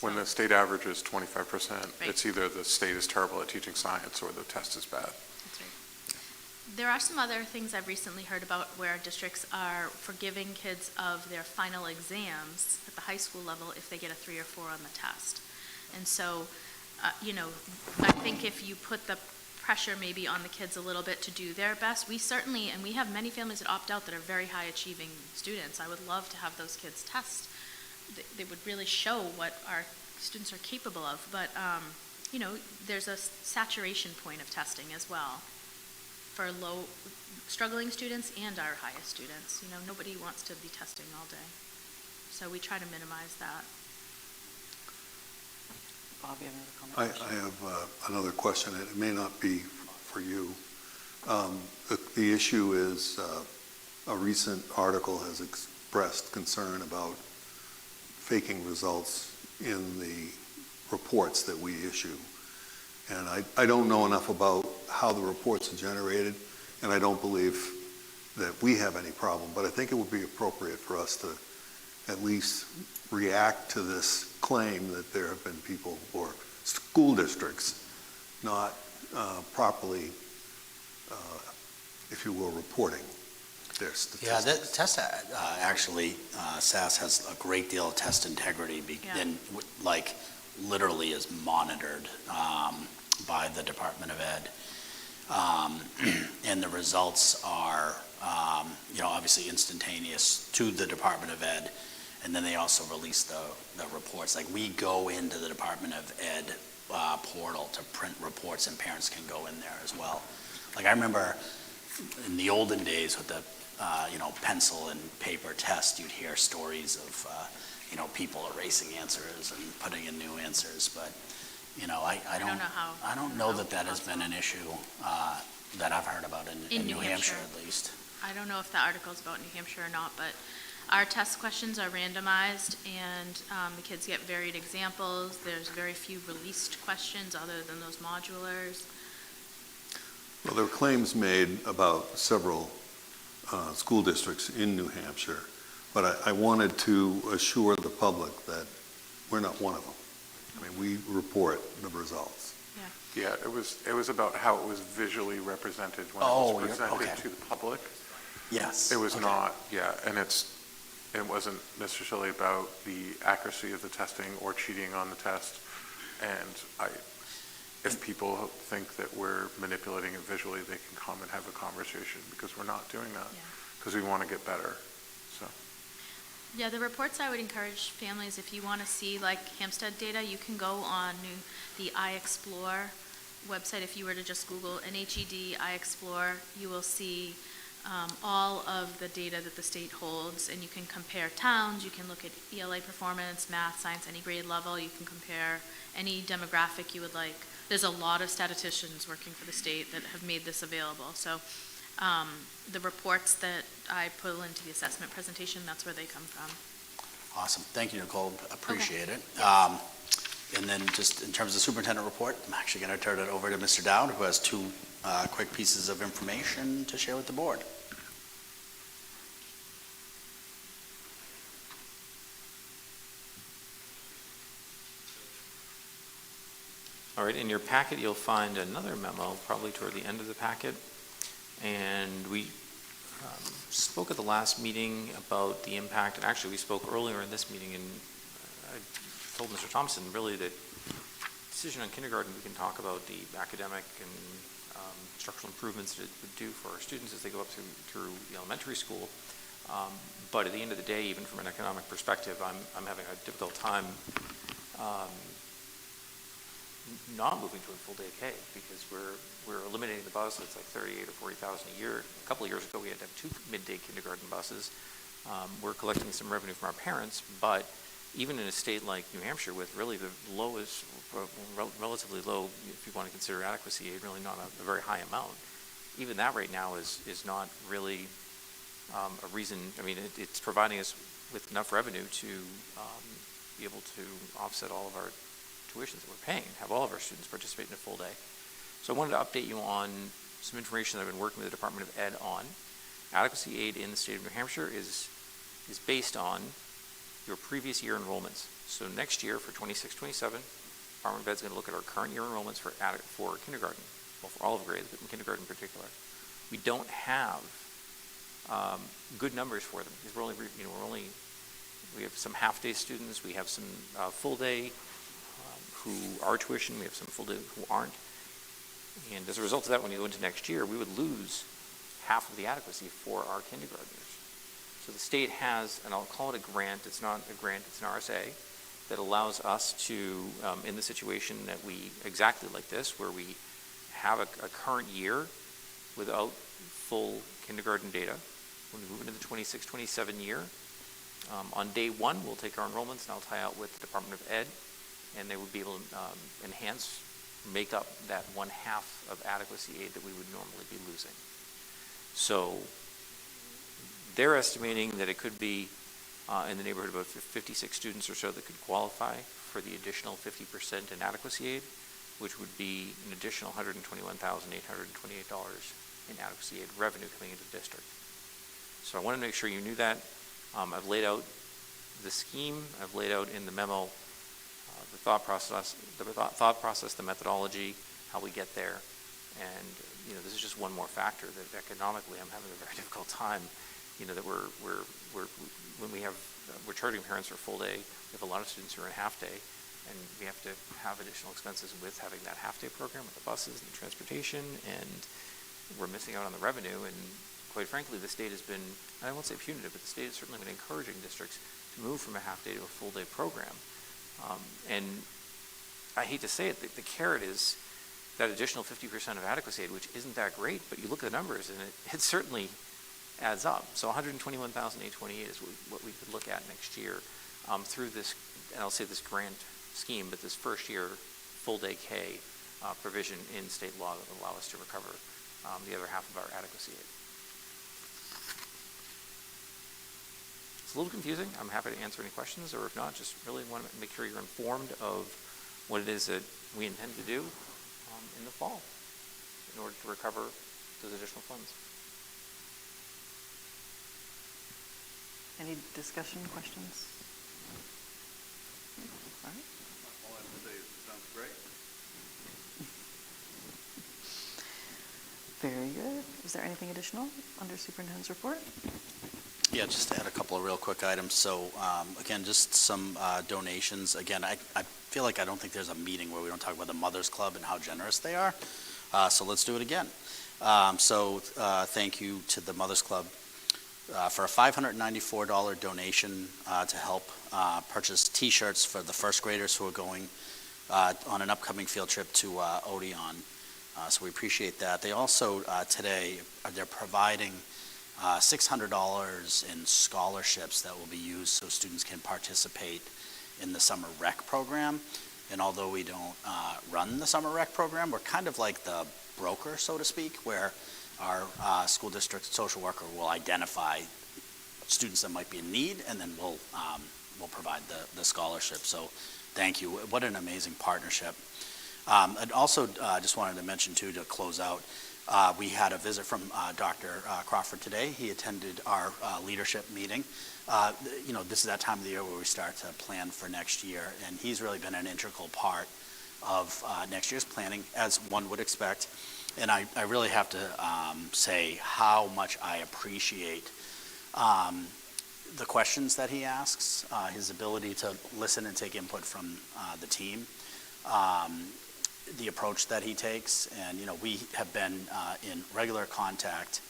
[SPEAKER 3] When the state average is 25%,
[SPEAKER 12] Right.
[SPEAKER 3] it's either the state is terrible at teaching science or the test is bad.
[SPEAKER 12] That's right. There are some other things I've recently heard about where districts are forgiving kids of their final exams at the high school level if they get a 3 or 4 on the test. And so I think if you put the pressure maybe on the kids a little bit to do their best, we certainly, and we have many families that opt out that are very high achieving students. I would love to have those kids test. They would really show what our students are capable of, but, there's a saturation point of testing as well for struggling students and our highest students. Nobody wants to be testing all day. So we try to minimize that.
[SPEAKER 1] Bob, you have another comment?
[SPEAKER 4] I have another question. It may not be for you. The issue is a recent article has expressed concern about faking results in the reports that we issue. And I don't know enough about how the reports are generated, and I don't believe that we have any problem, but I think it would be appropriate for us to at least react to this claim that there have been people or school districts not properly, if you will, reporting their statistics.
[SPEAKER 6] Yeah, that test, actually, SAS has a great deal of test integrity and literally is monitored by the Department of Ed. And the results are, obviously instantaneous to the Department of Ed. And then they also release the reports. Like, we go into the Department of Ed portal to print reports, and parents can go in there as well. Like, I remember in the olden days with the, pencil and paper test, you'd hear stories of, people erasing answers and putting in new answers. But, I don't know that has been an issue that I've heard about in New Hampshire at least.
[SPEAKER 12] I don't know if the article's about New Hampshire or not, but our test questions are randomized, and the kids get varied examples. There's very few released questions other than those modulars.
[SPEAKER 4] Well, there were claims made about several school districts in New Hampshire, but I wanted to assure the public that we're not one of them. I mean, we report the results.
[SPEAKER 3] Yeah, it was about how it was visually represented when it was presented to the public.
[SPEAKER 6] Yes.
[SPEAKER 3] It was not, and it wasn't necessarily about the accuracy of the testing or cheating on the test. And if people think that we're manipulating it visually, they can come and have a conversation, because we're not doing that, because we want to get better. So.
[SPEAKER 12] Yeah, the reports, I would encourage families, if you want to see Hampstead data, you can go on the iExplore website. If you were to just Google NHED iExplore, you will see all of the data that the state holds, and you can compare towns, you can look at ELA performance, math, science, any grade level, you can compare any demographic you would like. There's a lot of statisticians working for the state that have made this available. So the reports that I put into the assessment presentation, that's where they come from.
[SPEAKER 6] Awesome. Thank you, Nicole. Appreciate it. And then just in terms of the superintendent report, I'm actually going to turn it over to Mr. Dowd, who has two quick pieces of information to share with the board.
[SPEAKER 21] All right, in your packet, you'll find another memo, probably toward the end of the packet. And we spoke at the last meeting about the impact, and actually we spoke earlier in this meeting, and I told Mr. Thompson really that decision on kindergarten, we can talk about the academic and structural improvements that it would do for our students as they go up through the elementary school. But at the end of the day, even from an economic perspective, I'm having a difficult time not moving to a full day K, because we're eliminating the bus. It's like $38,000 or $40,000 a year. A couple of years ago, we had to have 2 midday kindergarten buses. We're collecting some revenue from our parents, but even in a state like New Hampshire, with really the lowest, relatively low, if you want to consider adequacy aid, really not a very high amount, even that right now is not really a reason. I mean, it's providing us with enough revenue to be able to offset all of our tuitions that we're paying, have all of our students participate in a full day. So I wanted to update you on some information that I've been working with the Department of Ed on. Adequacy aid in the state of New Hampshire is based on your previous year enrollments. So next year for 26-27, Department of Ed is going to look at our current year enrollments for kindergarten, well, for all of grades, but in kindergarten in particular. We don't have good numbers for them, because we have some half-day students, we have some full-day who are tuition, we have some full day who aren't. And as a result of that, when you go into next year, we would lose half of the adequacy for our kindergartners. So the state has, and I'll call it a grant, it's not a grant, it's an RSA, that allows us to, in the situation that we, exactly like this, where we have a current year without full kindergarten data, when we move into the 26-27 year, on day one, we'll take our enrollments and I'll tie out with the Department of Ed, and they would be able to enhance, make up that 1/2 of adequacy aid that we would normally be losing. So they're estimating that it could be in the neighborhood of about 56 students or so that could qualify for the additional 50% inadequacy aid, which would be an additional $121,828 in adequacy aid revenue coming into the district. So I want to make sure you knew that. I've laid out the scheme. I've laid out in the memo the thought process, the methodology, how we get there. And this is just one more factor that economically I'm having a very difficult time. That we're charging parents for a full day. We have a lot of students who are in half day, and we have to have additional expenses with having that half day program with the buses and the transportation, and we're missing out on the revenue. And quite frankly, the state has been, I won't say punitive, but the state has certainly been encouraging districts to move from a half day to a full day program. And I hate to say it, the carrot is that additional 50% of adequacy aid, which isn't that great, but you look at the numbers and it certainly adds up. So $121,828 is what we could look at next year through this, and I'll say this grant scheme, but this first year full day K provision in state law that will allow us to recover the other half of our adequacy aid. It's a little confusing. I'm happy to answer any questions, or if not, just really want to make sure you're informed of what it is that we intend to do in the fall in order to recover those additional funds.
[SPEAKER 1] Any discussion, questions? All right.
[SPEAKER 4] All I have to say is it sounds great.
[SPEAKER 1] Very good. Is there anything additional under superintendent's report?
[SPEAKER 6] Yeah, just to add a couple of real quick items. So again, just some donations. Again, I feel like I don't think there's a meeting where we don't talk about the Mothers Club and how generous they are. So let's do it again. Thank you to the Mothers Club for a $594 donation to help purchase T-shirts for the first graders who are going on an upcoming field trip to Odeon. So we appreciate that. They also today, they're providing $600 in scholarships that will be used so students can participate in the summer rec program. And although we don't run the summer rec program, we're kind of like the broker, so to speak, where our school district social worker will identify students that might be in need, and then we'll provide the scholarship. So thank you. What an amazing partnership. I'd also just wanted to mention too, to close out, we had a visit from Dr. Crawford today. He attended our leadership meeting. This is that time of the year where we start to plan for next year, and he's really been an integral part of next year's planning, as one would expect. And I really have to say how much I appreciate the questions that he asks, his ability to listen and take input from the team, the approach that he takes. And, we have been in regular contact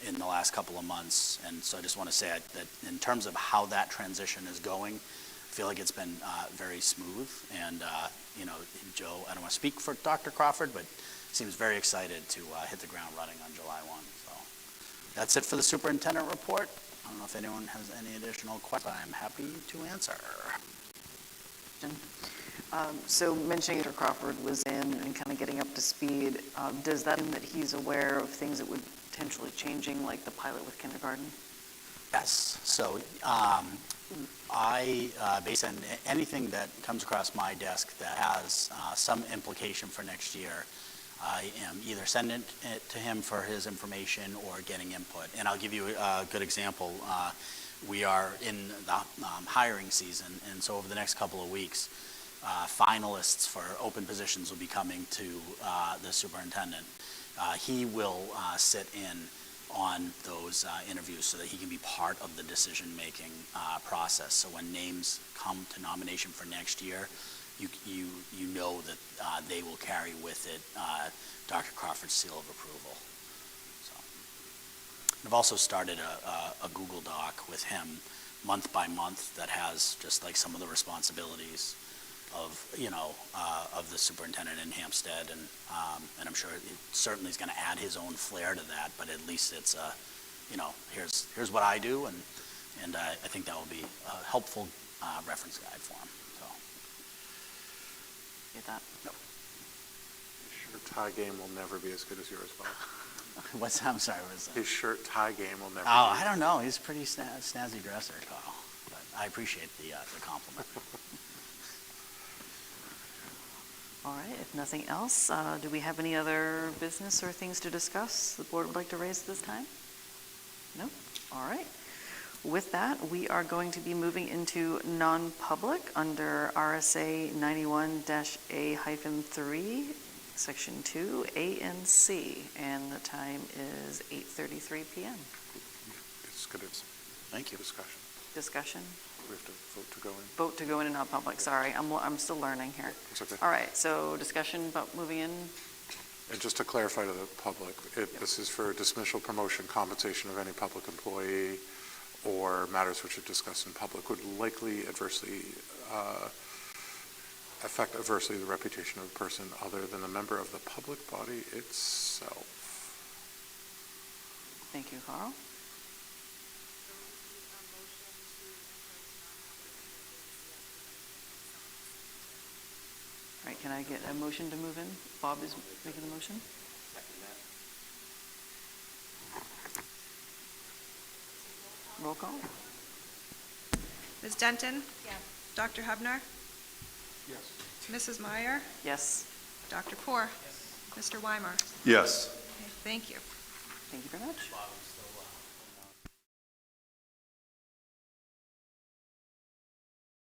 [SPEAKER 6] in the last couple of months. And so I just want to say that in terms of how that transition is going, I feel like it's been very smooth. And, Joe, I don't want to speak for Dr. Crawford, but seems very excited to hit the ground running on July 1. So that's it for the superintendent report. I don't know if anyone has any additional questions. I'm happy to answer.
[SPEAKER 1] So mentioning Dr. Crawford was in and kind of getting up to speed, does that mean that he's aware of things that would potentially changing, like the pilot with kindergarten?
[SPEAKER 6] Yes. So I, based on anything that comes across my desk that has some implication for next year, I am either sending it to him for his information or getting input. And I'll give you a good example. We are in the hiring season, and so over the next couple of weeks, finalists for open positions will be coming to the superintendent. He will sit in on those interviews so that he can be part of the decision-making process. So when names come to nomination for next year, you know that they will carry with it Dr. Crawford's seal of approval. So, I've also started a Google Doc with him month by month that has just like some of the responsibilities of, of the superintendent in Hampstead, and I'm sure it certainly is going to add his own flair to that, but at least it's here's what I do, and I think that will be a helpful reference guide for him. So.
[SPEAKER 1] Get that?
[SPEAKER 6] No.
[SPEAKER 3] His shirt tie game will never be as good as yours, Bob.
[SPEAKER 6] I'm sorry, what is that?
[SPEAKER 3] His shirt tie game will never be.
[SPEAKER 6] I don't know. He's a pretty snazzy dresser, Carl. But I appreciate the compliment.
[SPEAKER 1] All right, if nothing else, do we have any other business or things to discuss the board would like to raise this time? No? All right. With that, we are going to be moving into non-public under RSA 91-A-3, Section 2, A and C, and the time is 8:33 p.m.
[SPEAKER 3] It's good.
[SPEAKER 6] Thank you.
[SPEAKER 3] Discussion.
[SPEAKER 1] Discussion?
[SPEAKER 3] We have to vote to go in.
[SPEAKER 1] Vote to go into non-public, sorry, I'm still learning here.
[SPEAKER 3] It's okay.
[SPEAKER 1] All right, so discussion about moving in,
[SPEAKER 3] And just to clarify to the public, this is for dismissal, promotion, compensation of any public employee or matters which are discussed in public would likely affect adversely the reputation of a person other than a member of the public body itself.
[SPEAKER 1] thank you, Carl. All right, can I get a motion to move in? Bob is making the motion? Roll call?
[SPEAKER 11] Ms. Denton?
[SPEAKER 12] Yes.
[SPEAKER 11] Dr. Hubner?
[SPEAKER 3] Yes.
[SPEAKER 11] Mrs. Meyer?
[SPEAKER 1] Yes.
[SPEAKER 11] Dr. Poor? Mr. Weimer?
[SPEAKER 4] Yes.
[SPEAKER 11] Okay, thank you.
[SPEAKER 1] Thank you very much.